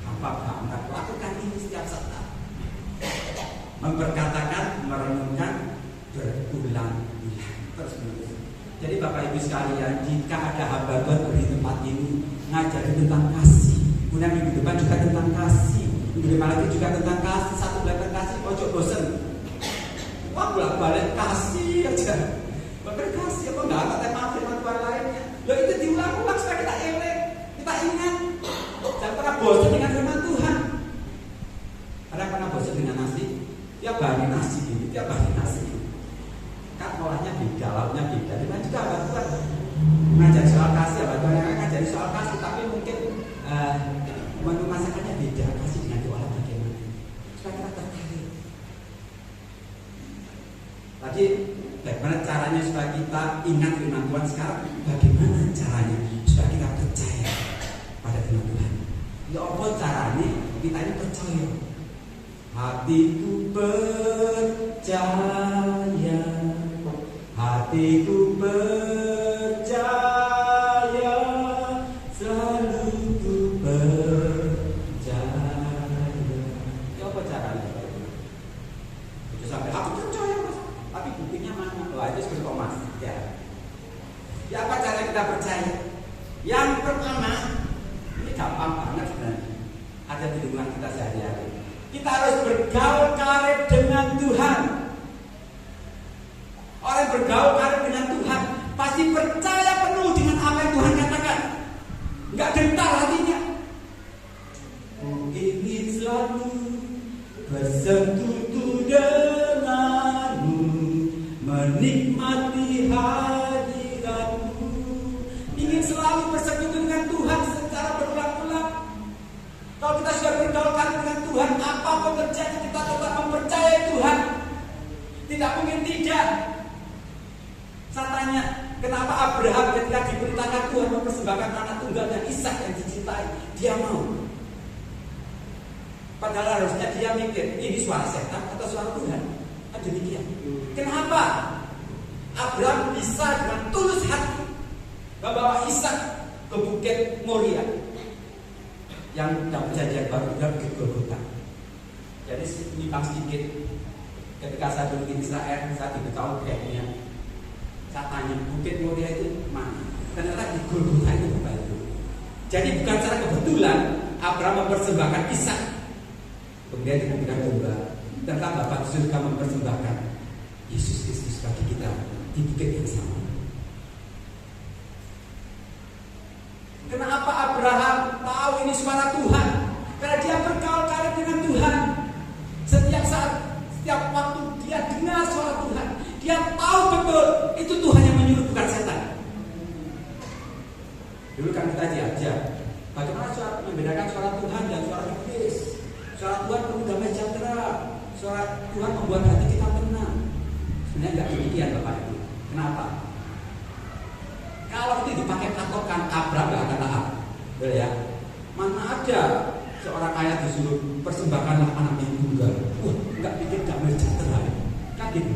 Apa banget? Lakukan ini setiap saat. Memperkatakan, merenungkan, berulang-ulang. Terus menerus. Jadi Bapak Ibu sekalian, jika ada hamba Tuhan di tempat ini ngajarin tentang kasih, kemudian minggu depan juga tentang kasih, minggu depan lagi juga tentang kasih, satu bulan tentang kasih, ojo bosen. Pak bolak-balik kasih aja. Bahkan kasih apa enggak ada tema firman Tuhan lainnya. Loh itu diulang-ulang supaya kita ingat, kita ingat. Jangan pernah bosan dengan firman Tuhan. Ada pernah bosan dengan nasi? Tiap hari nasi gini, tiap hari nasi. Kan olahnya beda, lauknya beda. Dengan juga Abah Tuhan ngajari soal kasih, Abah Tuhan yang ngajari soal kasih, tapi mungkin menu masakannya beda. Kasih dengan diolah bagaimana? Supaya kita tertarik. Tadi bagaimana caranya supaya kita ingat firman Tuhan sekarang? Bagaimana caranya supaya kita percaya pada firman Tuhan? Ya apa caranya kita ini percaya? Hatiku percaya, hatiku percaya, selalu ku percaya. Ya apa caranya? Itu sampai aku percaya mas, tapi buktinya mana? Wah itu seperti Thomas. Ya apa cara kita percaya? Yang pertama, ini gampang banget sebenarnya. Ada di lingkungan kita sehari-hari. Kita harus bergaul karib dengan Tuhan. Orang yang bergaul karib dengan Tuhan pasti percaya penuh dengan apa yang Tuhan katakan. Enggak gentar hatinya. Ku ingin selalu bersekutu denganmu, menikmati hadiratmu. Ingin selalu bersekutu dengan Tuhan secara berulang-ulang. Kalau kita sudah bergaul karib dengan Tuhan, apapun terjadi kita tetap mempercayai Tuhan. Tidak mungkin tidak. Saya tanya, kenapa Abraham ketika diperintahkan Tuhan mempersembahkan anak tunggalnya Ishak yang dicintai, dia mau? Padahal harusnya dia mikir, ini suara setan atau suara Tuhan? Demikian. Kenapa Abraham bisa dengan tulus hati membawa Ishak ke bukit Moria yang perjanjian baru dan ke Golgota? Jadi nyimpang sedikit. Ketika saya dulu di Israel, saya diberitahu kayaknya. Saya tanya, bukit Moria itu mana? Ternyata di Golgota itu Bapak Ibu. Jadi bukan secara kebetulan Abraham mempersembahkan Ishak, kemudian diberikan domba. Ternyata Bapak di surga mempersembahkan Yesus Kristus bagi kita di bukit yang sama. Kenapa Abraham tahu ini suara Tuhan? Karena dia bergaul karib dengan Tuhan. Setiap saat, setiap waktu dia dengar suara Tuhan, dia tahu betul itu Tuhan yang menyuruh, bukan setan. Dulu kan kita diajar bagaimana membedakan suara Tuhan dan suara iblis. Suara Tuhan penuh damai sejahtera, suara Tuhan membuat hati kita tenang. Sebenarnya nggak demikian Bapak Ibu. Kenapa? Kalau itu dipakai patokan Abraham nggak akan taat, betul ya? Mana ada seorang ayah disuruh persembahkanlah anak yang tunggal. Wah, nggak bikin damai sejahtera, kan gitu?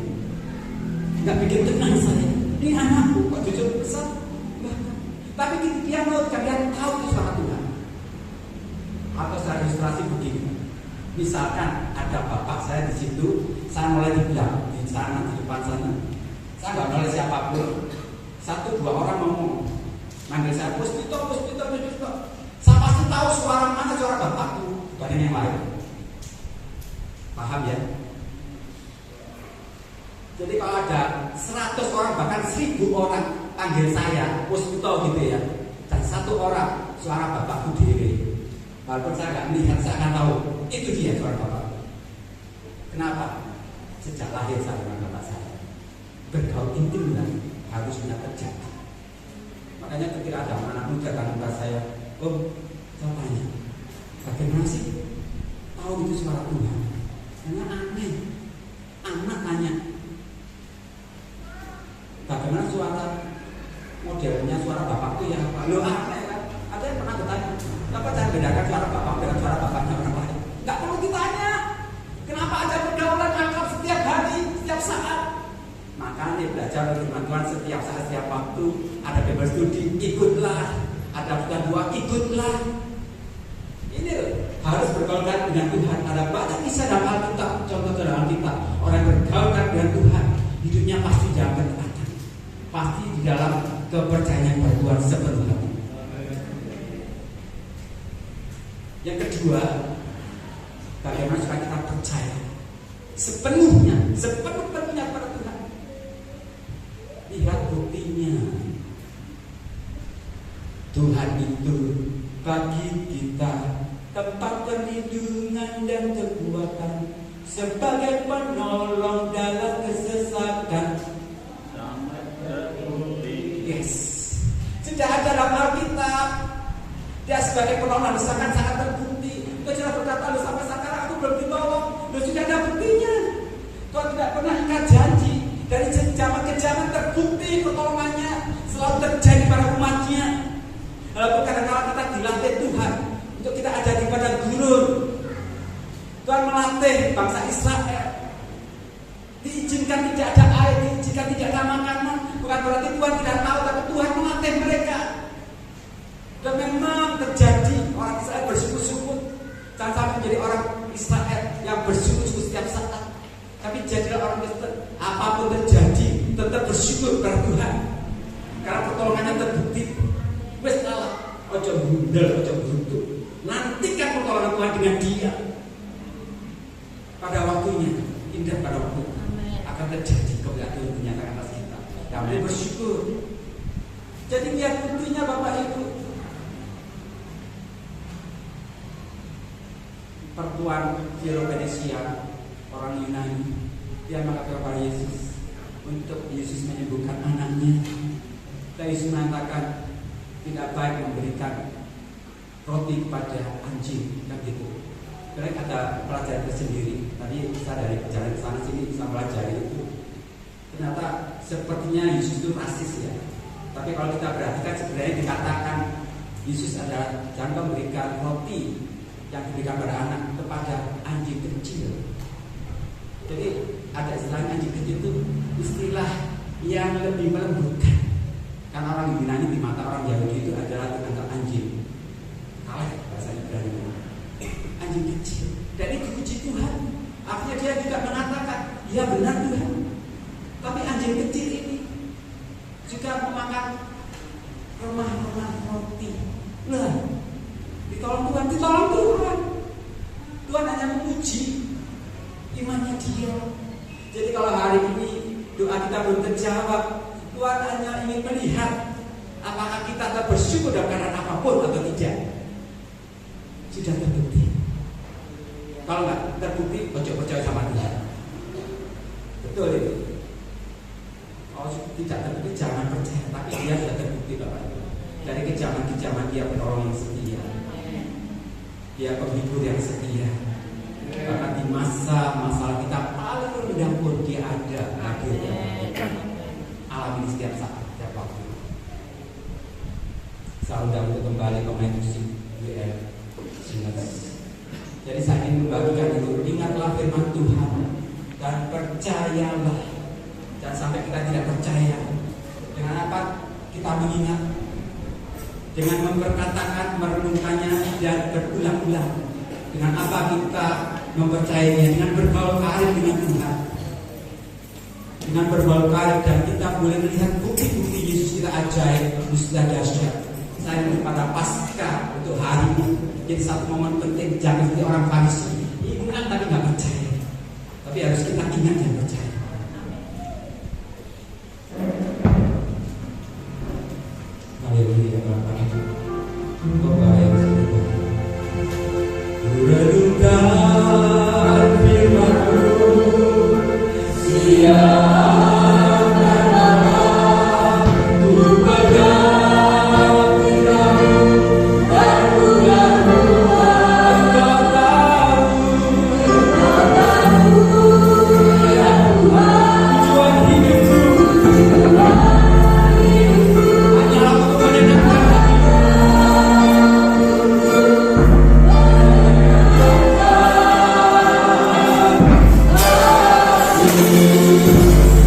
Nggak bikin tenang saya. Ini anakku kok jujur besar. Tapi dia mau kalian tahu itu suara Tuhan. Atau secara ilustrasi begini. Misalkan ada bapak saya di situ, saya mulai dibilang di sana di depan sana. Saya nggak boleh siapapun. 1-2 orang ngomong, manggil saya puspito. Saya pasti tahu suara mana suara bapakku dibanding yang lain. Paham ya? Jadi kalau ada 100 orang bahkan 1000 orang panggil saya puspito gitu ya, dan 1 orang suara bapakku diri. Walaupun saya nggak melihat, saya akan tahu itu dia suara bapakku. Kenapa? Sejak lahir saya dengan bapak saya bergaul intim dan harusnya terjadi. Makanya ketika ada anak muda datang ke saya, saya tanya, bagaimana sih tahu itu suara Tuhan? Karena aneh. Anak tanya, bagaimana suara modelnya suara bapak itu ya apa? Loh aneh kan? Ada yang pernah bertanya, kenapa saya bedakan suara bapak dengan suara bapaknya orang lain? Nggak perlu ditanya. Kenapa ada pergaulan akrab setiap hari, setiap saat? Makanya belajar firman Tuhan setiap saat, setiap waktu. Ada bebas studi, ikutlah. Ada bukan dua, ikutlah. Ini harus bergaul dengan Tuhan. Ada banyak kisah dalam Alkitab, contoh dalam Alkitab. Orang yang bergaul dengan Tuhan, hidupnya pasti dalam ketaatan, pasti di dalam kepercayaan pada Tuhan sepenuh hati. Yang kedua, bagaimana supaya kita percaya sepenuhnya pada Tuhan. Lihat buktinya. Tuhan itu bagi kita tempat perlindungan dan kekuatan, sebagai penolong dalam kesesatan. Yes, sudah ada dalam Alkitab. Dia sebagai penolong sangat terbukti. Dia sudah berkata, "Lu sampai sekarang aku belum ditolong." Lu sudah ada buktinya. Tuhan tidak pernah ingkar janji. Dari zaman ke zaman terbukti pertolongannya selalu terjadi pada umatnya. Walaupun kadang-kadang kita dilatih Tuhan untuk kita ada di padang gurun. Tuhan melatih bangsa Israel. Diizinkan tidak ada air, diizinkan tidak ada makanan. Bukan berarti Tuhan tidak tahu, tapi Tuhan melatih mereka. Dan memang terjadi orang Israel bersyukur-syukur. Jangan sampai menjadi orang Israel yang bersyukur-syukur setiap saat. Tapi jadilah orang Kristen, apapun terjadi tetap bersyukur pada Tuhan. Karena pertolongannya terbukti. Wes salah, ojo bundel, ojo beruntung. Nantikan pertolongan Tuhan dengan dia. Pada waktunya, indah pada waktunya akan terjadi kemuliaan Tuhan menyatakan atas kita. Kami bersyukur. Jadi lihat buktinya Bapak Ibu. Pertuan Filopenisia, orang Yunani, dia mengatakan kepada Yesus untuk Yesus menyembuhkan anaknya. Dan Yesus mengatakan tidak baik memberikan roti kepada anjing, kan gitu. Karena ada pelajaran tersendiri. Tadi saya dari perjalanan sana sini bisa pelajari itu. Ternyata sepertinya Yesus itu rasis ya. Tapi kalau kita perhatikan sebenarnya dikatakan Yesus adalah jangan memberikan roti yang diberikan pada anak kepada anjing kecil. Jadi ada istilah anjing kecil itu istilah yang lebih melembutkan. Karena orang Yunani di mata orang Yahudi itu adalah tukang anjing. Kalah bahasa Ibrani. Anjing kecil. Dan itu puji Tuhan. Artinya dia juga mengatakan, ya benar Tuhan. Tapi anjing kecil ini juga memakan remah-remah roti. Lah, ditolong Tuhan. Tuhan hanya memuji imannya dia. Jadi kalau hari ini doa kita belum terjawab, Tuhan hanya ingin melihat apakah kita tetap bersyukur dalam keadaan apapun atau tidak. Sudah terbukti. Kalau nggak terbukti, percaya sama Tuhan. Betul itu. Kalau tidak terbukti, jangan percaya. Tapi dia sudah terbukti Bapak Ibu. Dari kejaman-kejaman dia penolong yang setia. Dia penghibur yang setia. Bahkan di masa-masa kita paling rendah pun dia ada hadir yang alami setiap saat, setiap waktu. Saya undang untuk kembali ke main musik WM Singers. Jadi saya ingin membagikan itu. Ingatlah firman Tuhan dan percayalah. Jangan sampai kita tidak percaya. Dengan apa kita mengingat? Dengan memperkatakan, merenungkannya dan berulang-ulang. Dengan apa kita mempercayainya? Dengan berbaur karib dengan Tuhan. Dengan berbaur karib dan kita boleh melihat bukti-bukti Yesus kita ajaib, sudah dahsyat. Saya ingin pada Paskah untuk hari ini jadi satu momen penting. Jangan seperti orang Farisi, ingat tapi nggak percaya. Tapi harus kita ingat dan percaya. Haleluya Bapak Ibu. Bapak yang sebentar. Renungkan firman-Mu siang. Thank you.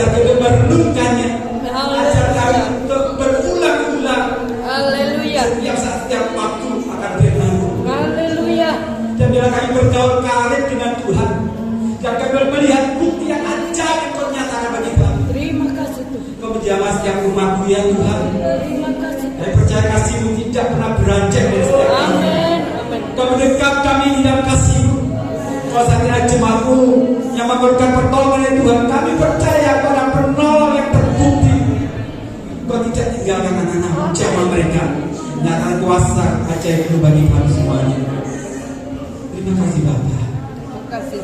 Ajar kami untuk merenungkannya. Ajar kami untuk berulang-ulang. Haleluya. Setiap waktu akan firman-Mu. Haleluya. Dan biarlah kami bergaul karib dengan Tuhan. Dan kami melihat bukti yang ajaib yang Kau nyatakan bagi kami. Terima kasih Tuhan. Kau menjamah setiap rumahku ya Tuhan. Terima kasih. Dan percaya kasih-Mu tidak pernah beranjak dari setiap kami. Amin. Amin. Kau mendekat kami di dalam kasih-Mu. Kau saatnya jemaat-Mu yang memerlukan pertolongan ya Tuhan. Kami percaya Kau adalah penolong yang terbukti. Kau tidak tinggalkan anak-anak jamaah mereka. Nyatakan kuasa ajaib-Mu bagi kami semuanya. Terima kasih Bapa. Terima kasih.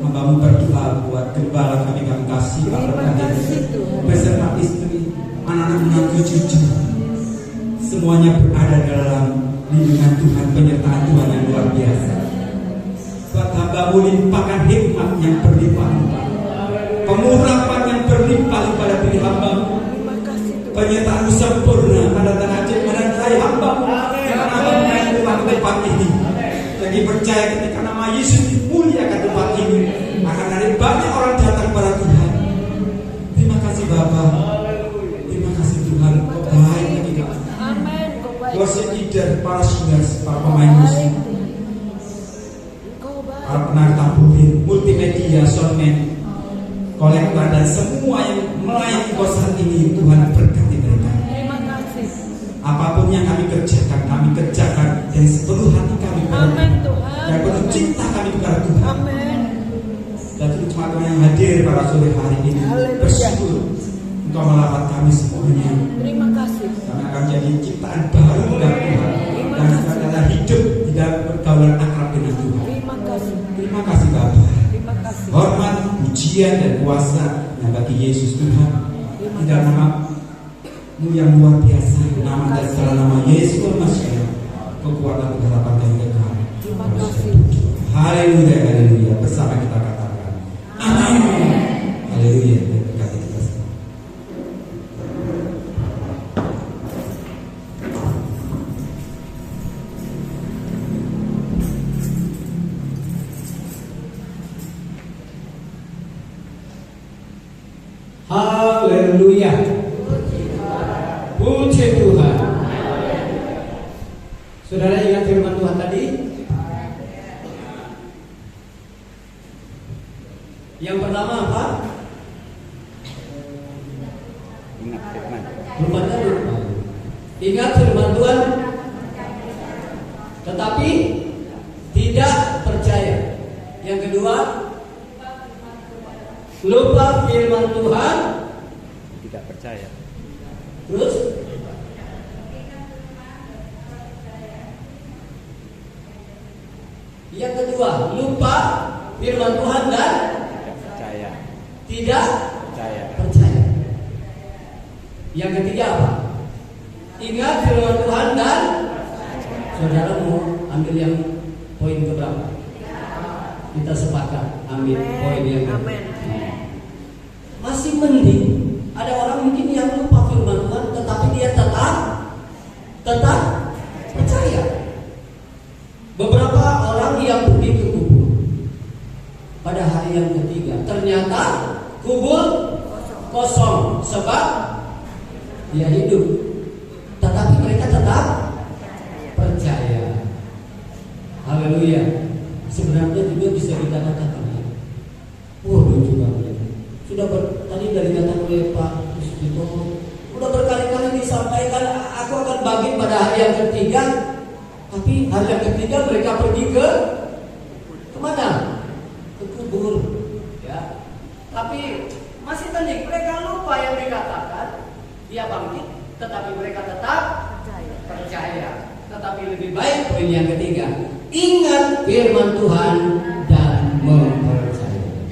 Hamba-Mu berdoa buat gembala kami kasih Bapak kasih, Tuhan. beserta istri, anak-anak menantu cucu. Semuanya berada dalam lindungan Tuhan, penyertaan Tuhan yang luar biasa. Buat hamba-Mu limpahkan hikmat yang berlimpah-limpah, pengurapan yang berlimpah-limpah pada diri hamba-Mu. Terima kasih Tuhan. Penyertaan-Mu sempurna pada tanah ajaib menyertai hamba-Mu yang akan Tuhan tempat ini. Jadi percaya ketika nama Yesus dimuliakan tempat ini, akan ada banyak orang datang kepada Tuhan. Terima kasih Bapa. Terima kasih Tuhan. Kau baik bagi kami. Amin. Kau baik. Worship leader, para singers, para pemain musik, Kau baik. para penari tamburin, multimedia, soundman, kolektor dan semua yang melayani Kau saat ini, Tuhan berkati mereka. Terima kasih. Apapun yang kami kerjakan dengan sepenuh hati kami pada Amin Tuhan. dan penuh cinta kami kepada Tuhan. Amin. Dan teman-teman yang hadir pada sore hari ini Haleluya. bersyukur Engkau melawat kami semuanya. Terima kasih. Kami akan jadi ciptaan baru dari Tuhan dan kami akan hidup di dalam pergaulan akrab dengan Tuhan. Terima kasih. Terima kasih Bapa. Terima kasih. Hormat, pujian dan kuasa yang bagi Yesus Tuhan. Di dalam nama-Mu yang luar biasa, nama dan segala nama Yesus Masihi, kekuatan pengharapan dan kekal. Terima kasih. Haleluya, haleluya. Bersama kita katakan amin. Haleluya. Berkati kita semua. Haleluya. Puji Tuhan. Saudara ingat firman Tuhan tadi? Yang pertama apa? Ingat firman. Lupa. Ingat firman Tuhan, tetapi tidak percaya. Yang kedua, lupa firman Tuhan, Tidak percaya. terus yang kedua, lupa firman Tuhan dan Tidak percaya. tidak Percaya. percaya. Yang ketiga apa? Ingat firman Tuhan dan saudara mau ambil yang poin keberapa? Kita sepakat ambil poin yang masih mending. Ada orang mungkin yang lupa firman Tuhan, tetapi dia tetap percaya. Beberapa orang yang pergi ke kubur pada hari yang ketiga, ternyata kubur kosong sebab dia hidup, tetapi mereka tetap percaya. Haleluya. Sebenarnya juga bisa kita katakan, waduh juga tadi dari kata oleh Pak Kristo, udah berkali-kali disampaikan aku akan bagi pada hari yang ketiga, tapi hari yang ketiga mereka pergi ke mana? Ke kubur, ya. Tapi masih penting mereka lupa yang dikatakan, dia bangkit, tetapi mereka tetap percaya. Tetapi lebih baik poin yang ketiga, ingat firman Tuhan dan mempercayai.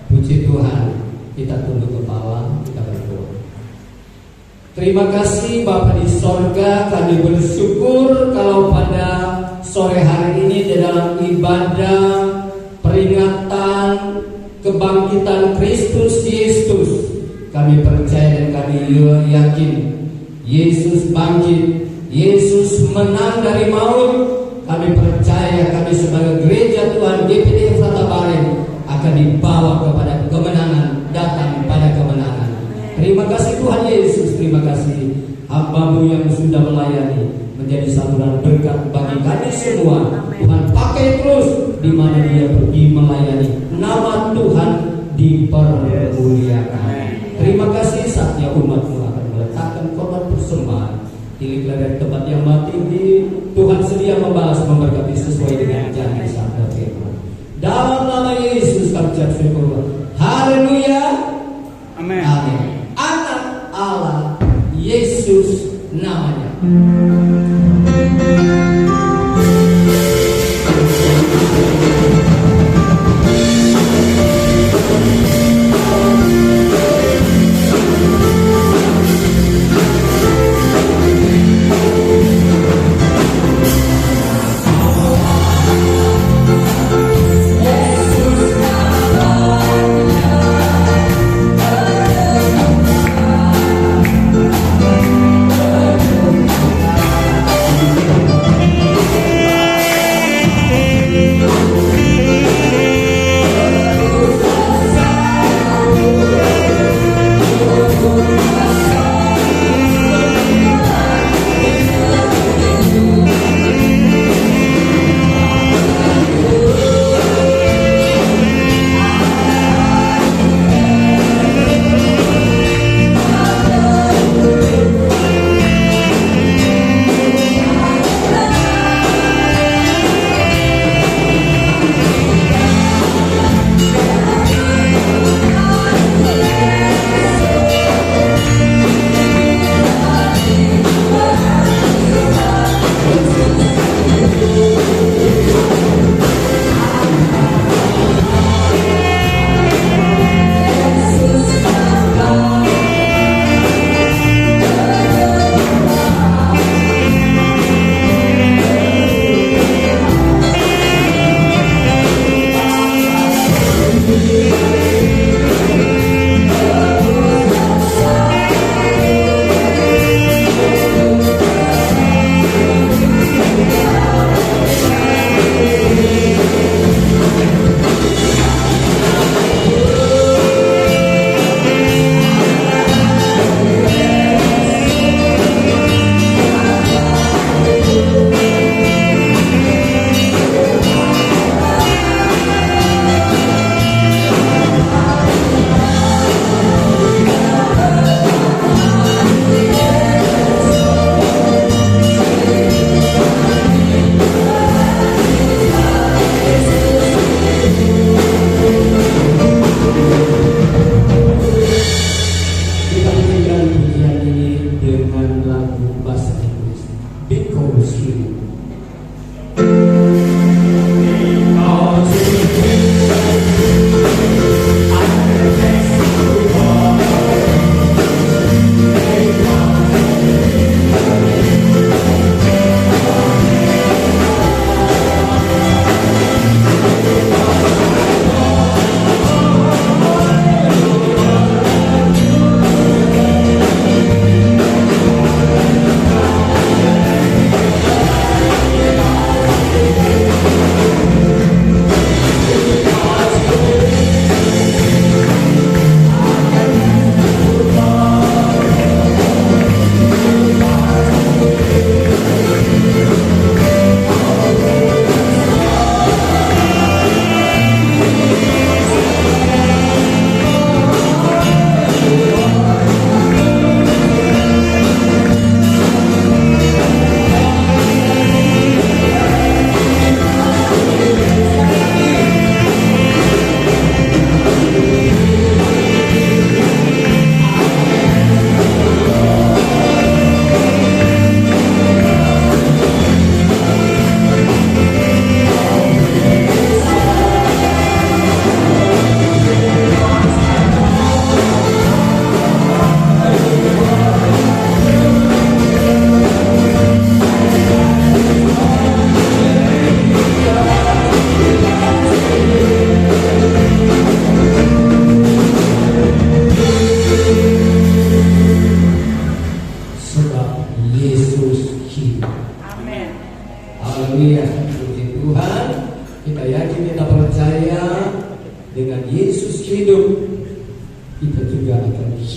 Puji Tuhan. Kita tunduk kepala, kita berdoa. Terima kasih Bapa di sorga, kami bersyukur kalau pada sore hari ini di dalam ibadah peringatan kebangkitan Kristus Yesus, kami percaya dan kami yakin Yesus bangkit, Yesus menang dari maut. Kami percaya kami sebagai gereja Tuhan GPD Efrata Baren akan dibawa kepada kemenangan, datang pada kemenangan. Terima kasih Tuhan Yesus, terima kasih hamba-Mu yang sudah melayani menjadi saluran berkat bagi kami semua. Tuhan pakai terus di mana dia pergi melayani. Nama Tuhan dipermuliakan. Terima kasih, saatnya umat-Mu akan meletakkan korban persembahan di ladang tempat yang tinggi. Tuhan sedia membalas memberkati sesuai dengan janji sabda firman. Dalam nama Yesus kami ucap syukur. Haleluya. Amin. Amin. Anak Allah Yesus namanya.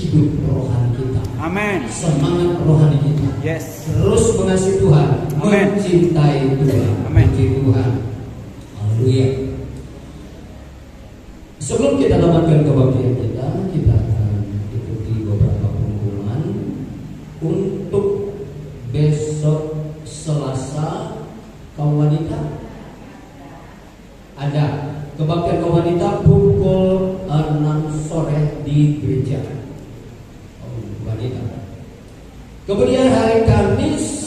hidup rohani kita. Amin. Semangat rohani kita. Yes. Terus mengasihi Tuhan, Amin. mencintai Tuhan. Amin. Puji Tuhan. Haleluya. Sebelum kita dapatkan kebahagiaan kita akan ikuti beberapa pengumuman untuk besok Selasa kaum wanita. Ada kebaktian kaum wanita pukul 6 sore di gereja wanita. Kemudian hari Kamis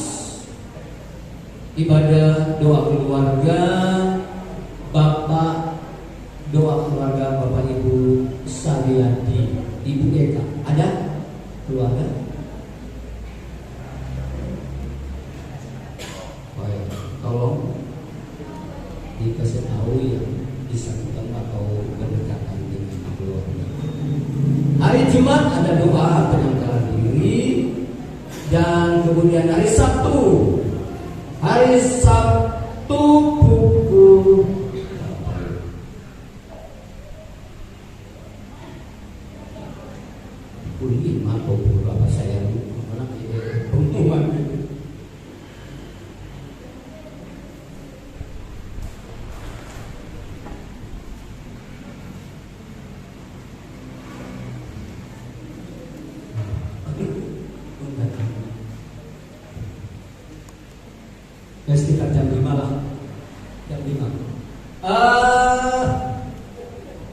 ibadah doa keluarga, Bapak doa keluarga Bapak Ibu Sariati, Ibu Eka. Ada keluarga? Oh ya, tolong dikasih tahu yang disangkutan atau berdekatan dengan keluarga. Hari Jumat ada doa penyangkalan diri, dan kemudian hari Sabtu pukul 5 atau pukul apa saya lupa pengumuman. Ya sekitar jam 5 lah. Jam 5.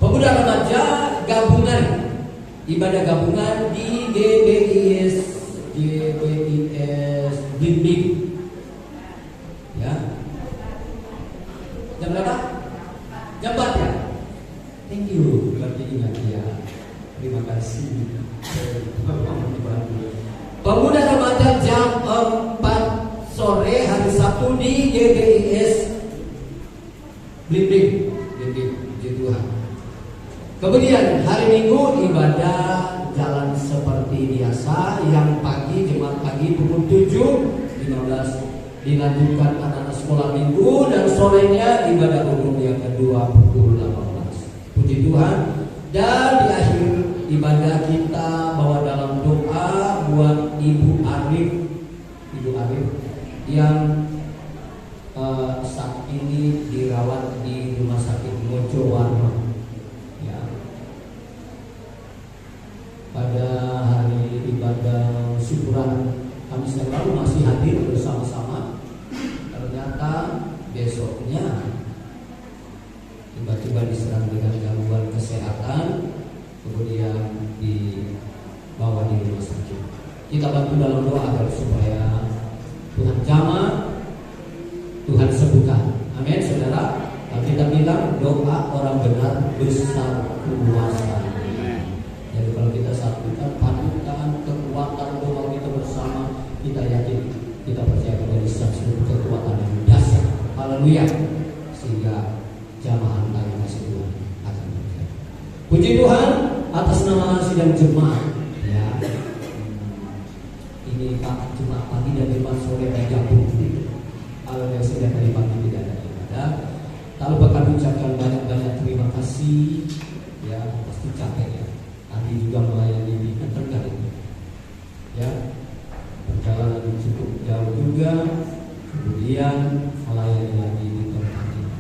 Pemuda remaja gabungan, ibadah gabungan di GBIS Blimbing. Ya. Jam berapa? Jam 4 ya. Thank you. Berarti ingat ya. Terima kasih. Pemuda remaja jam 4 sore hari Sabtu di GBIS Blimbing. Puji Tuhan. Kemudian hari Minggu ibadah jalan seperti biasa, yang pagi jemaat pagi pukul 7.15 dilanjutkan anak-anak sekolah minggu, dan sorenya ibadah umum yang kedua pukul 18. Puji Tuhan. Dan di akhir ibadah kita bawa dalam doa buat Ibu Arif yang saat ini dirawat di Rumah Sakit Mojowarno. Ya. Pada hari ibadah syukuran Kamis yang lalu masih hadir bersama-sama. Ternyata besoknya tiba-tiba diserang dengan gangguan kesehatan, kemudian dibawa di rumah sakit. Kita bantu dalam doa agar supaya Tuhan jamah, Tuhan sembuhkan. Amin, saudara. Kita bilang doa orang benar besar kuasa. Jadi kalau kita satukan, padukan kekuatan doa kita bersama, kita yakin, kita percaya kepada seluruh kekuatan yang dahsyat. Haleluya. Sehingga jamaah kami masih Tuhan akan berjaya. Puji Tuhan atas nama sidang jemaat. Ya. Ini Pak jemaat pagi dan jemaat sore bergabung. Kalau yang sudah tadi pagi tidak ada ibadah, tak lupa kami ucapkan banyak-banyak terima kasih. Ya, pasti capek ya. Tadi juga melayani di Tegal. Ya, perjalanan cukup jauh juga. Kemudian melayani lagi di tempat ini.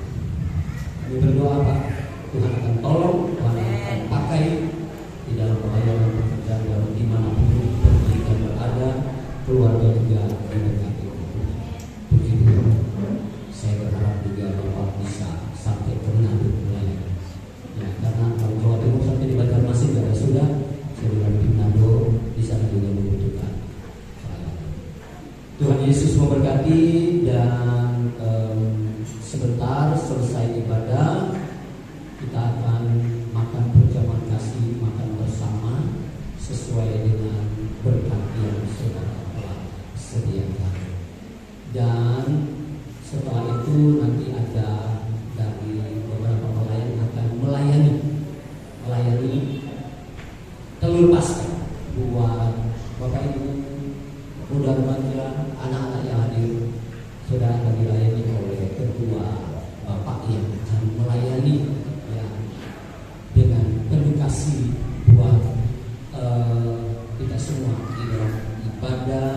Kami berdoa Pak, Tuhan akan tolong, Tuhan akan pakai di dalam pelayanan pekerjaan dalam dimanapun pergi dan berada, keluarga juga diberkati. Puji Tuhan. Saya berharap juga Bapak bisa sampai ke Manado melayani. Ya, karena kalau Jawa Timur sampai di Banjarmasin tidak sudah, saya bilang di Manado di sana juga membutuhkan pelayanan. Tuhan Yesus memberkati, dan sebentar selesai ibadah kita akan makan perjamuan kasih, makan bersama sesuai dengan berkat yang saudara telah sediakan. Dan setelah itu nanti ada dari beberapa pelayan akan melayani telur pasca buat Bapak Ibu, muda remaja, anak-anak yang hadir. Saudara akan dilayani oleh kedua Bapak yang akan melayani ya, dengan penuh kasih buat semua di dalam ibadah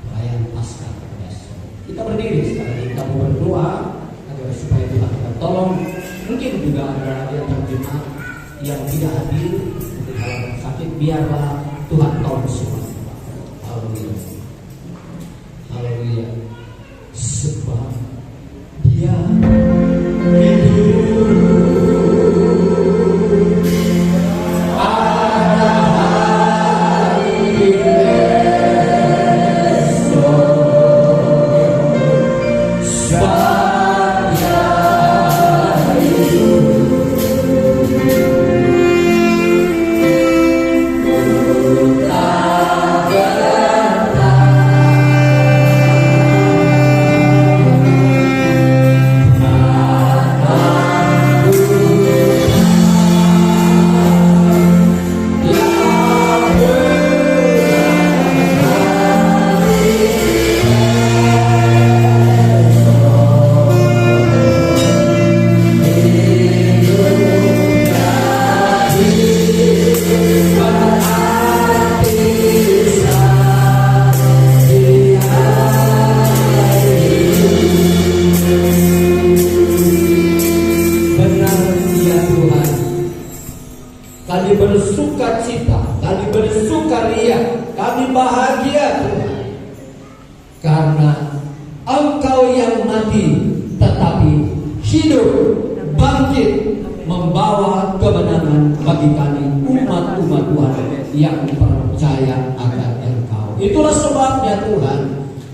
perayaan Paskah besok. Kita berdiri sekali, kita mau berdoa agar supaya Tuhan kita tolong. Mungkin juga ada yang terjemah yang tidak hadir di dalam sakit, biarlah Tuhan tolong semua. Haleluya, haleluya. Sebab Dia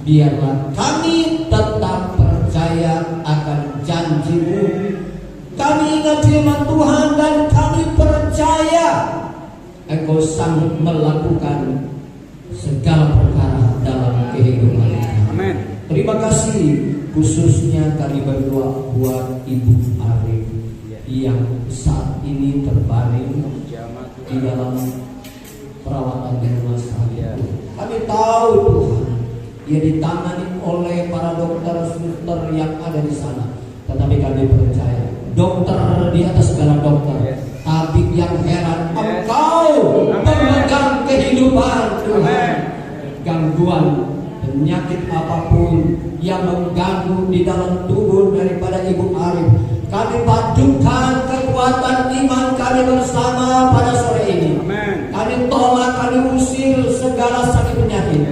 biarlah kami tetap percaya akan janji-Mu. Kami ingat firman Tuhan dan kami percaya Engkau sanggup melakukan segala perkara dalam kehidupan kami. Amin. Terima kasih, khususnya kami berdoa buat Ibu Arif yang saat ini terbaring di dalam perawatan di rumah sakit. Kami tahu Tuhan, dia ditangani oleh para dokter-suster yang ada di sana. Tetapi kami percaya, dokter di atas segala dokter, tabib yang heran, Engkau pemegang kehidupan Tuhan. Gangguan penyakit apapun yang mengganggu di dalam tubuh daripada Ibu Arif, kami padukan kekuatan iman kami bersama pada sore ini. Kami tolak, kami usir segala sakit penyakit.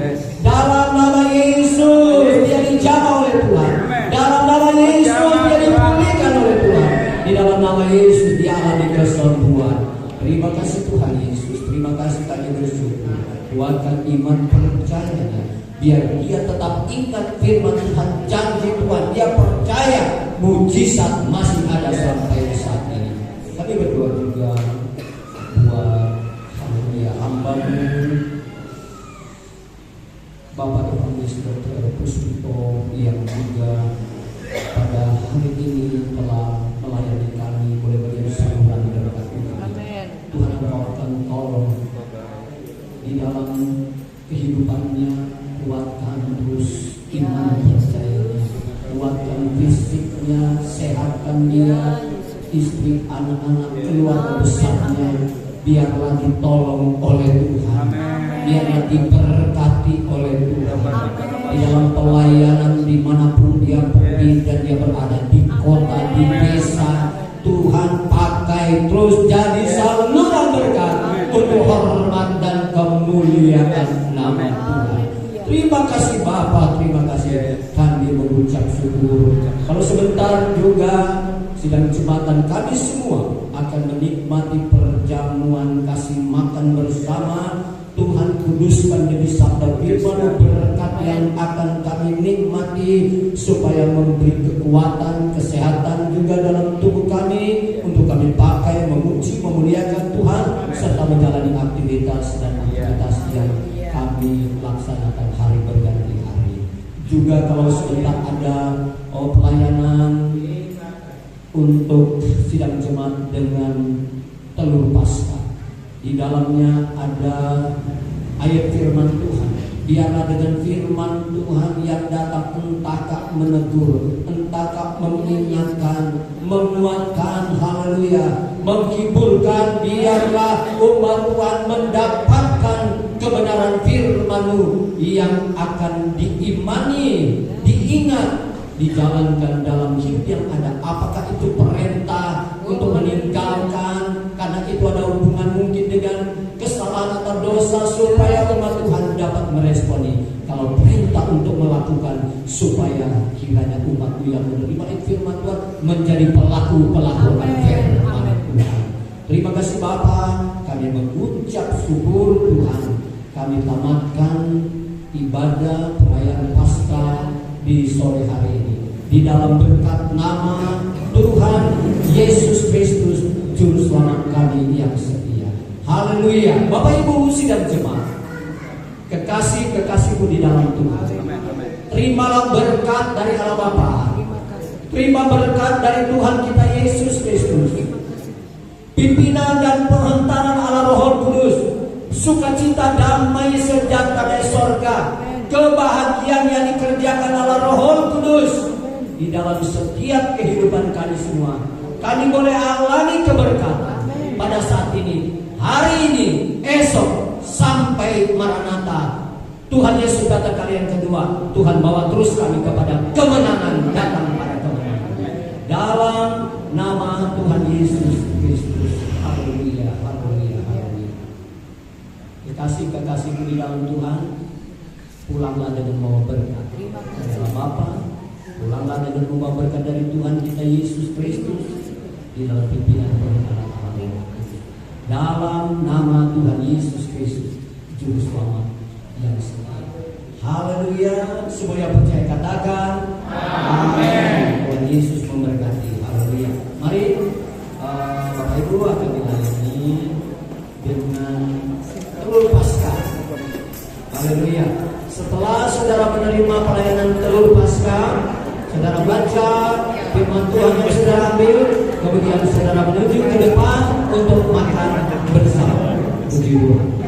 Dalam nama Yesus dia dijamah oleh Tuhan. Dalam nama Yesus dia dipulihkan oleh Tuhan. Di dalam nama Yesus dia alami kesembuhan. Terima kasih Tuhan Yesus. Terima kasih kami bersyukur. Kuatkan iman percayanya, biar dia tetap ingat firman Tuhan, janji Tuhan. Dia percaya mujizat masih ada sampai saat ini. Kami berdoa juga buat hamba-Mu Bapak Evangelis Dr. Puspito yang juga pada hari ini telah melayani kami, boleh menjadi saluran berkat Tuhan. Tuhan Engkau akan tolong di dalam kehidupannya, kuatkan terus iman percayanya, kuatkan fisiknya, sehatkan dia, istri, anak-anak, keluarga besarnya, biarlah ditolong oleh Tuhan, biarlah diberkati oleh Tuhan di dalam pelayanan dimanapun dia pergi dan dia berada, di kota, di desa. Tuhan pakai terus jadi saluran berkat untuk hormat dan kemuliaan nama Tuhan. Terima kasih Bapa, terima kasih. Kami mengucap syukur. Kalau sebentar juga sidang Jumatan kami semua akan menikmati perjamuan kasih makan bersama. Tuhan kuduskan demi sabda firman berkat yang akan kami nikmati, supaya memberi kekuatan, kesehatan juga dalam tubuh kami, untuk kami pakai memuji, memuliakan Tuhan, serta menjalani aktivitas dan aktivitas yang kami laksanakan hari berganti hari. Juga kalau sebentar ada pelayanan untuk sidang jemaat dengan telur Paskah. Di dalamnya ada ayat firman Tuhan. Biarlah dengan firman Tuhan yang datang entahkah menegur, entahkah mengingatkan, menguatkan, haleluya, menghiburkan. Biarlah umat Tuhan mendapatkan kebenaran firman-Mu yang akan diimani, diingat, dijalankan dalam hidup yang ada. Apakah itu perintah untuk meninggalkan karena itu ada hubungan mungkin dengan kesalahan atau dosa, supaya umat Tuhan dapat meresponi. Kalau perintah untuk melakukan, supaya kiranya umat-Mu yang menerima firman Tuhan menjadi pelaku-pelaku firman Tuhan. Terima kasih Bapa, kami mengucap syukur Tuhan. Kami tamatkan ibadah perayaan Paskah di sore hari ini di dalam berkat nama Tuhan Yesus Kristus, Juru Selamat kami yang setia. Haleluya. Bapak Ibu sidang jemaat, kekasih-kekasihku di dalam Tuhan, terimalah berkat dari Allah Bapa, terima berkat dari Tuhan kita Yesus Kristus, pimpinan dan penghentanan Allah Roh Kudus, sukacita, damai, sejahtera dari sorga, kebahagiaan yang dikerjakan Allah Roh Kudus di dalam setiap kehidupan kami semua. Kami boleh alami keberkatan pada saat ini, hari ini, esok, sampai Maranatha. Tuhan Yesus datang kali yang kedua. Tuhan bawa terus kami kepada kemenangan, datang pada kemenangan. Dalam nama Tuhan Yesus Kristus. Haleluya, haleluya, haleluya. Kekasih-kekasihku di dalam Tuhan, pulanglah dengan membawa berkat dari Allah Bapa, pulanglah dengan membawa berkat dari Tuhan kita Yesus Kristus di dalam pimpinan pemerintahan Allah. Dalam nama Tuhan Yesus Kristus, Juru Selamat yang setia. Haleluya. Semua yang percaya katakan amin. Tuhan Yesus memberkati. Haleluya. Mari Bapak Ibu akan dilayani dengan telur Paskah. Haleluya. Setelah saudara menerima pelayanan telur Paskah, saudara baca firman Tuhan yang saudara ambil, kemudian saudara menuju ke depan untuk makan bersama. Puji Tuhan.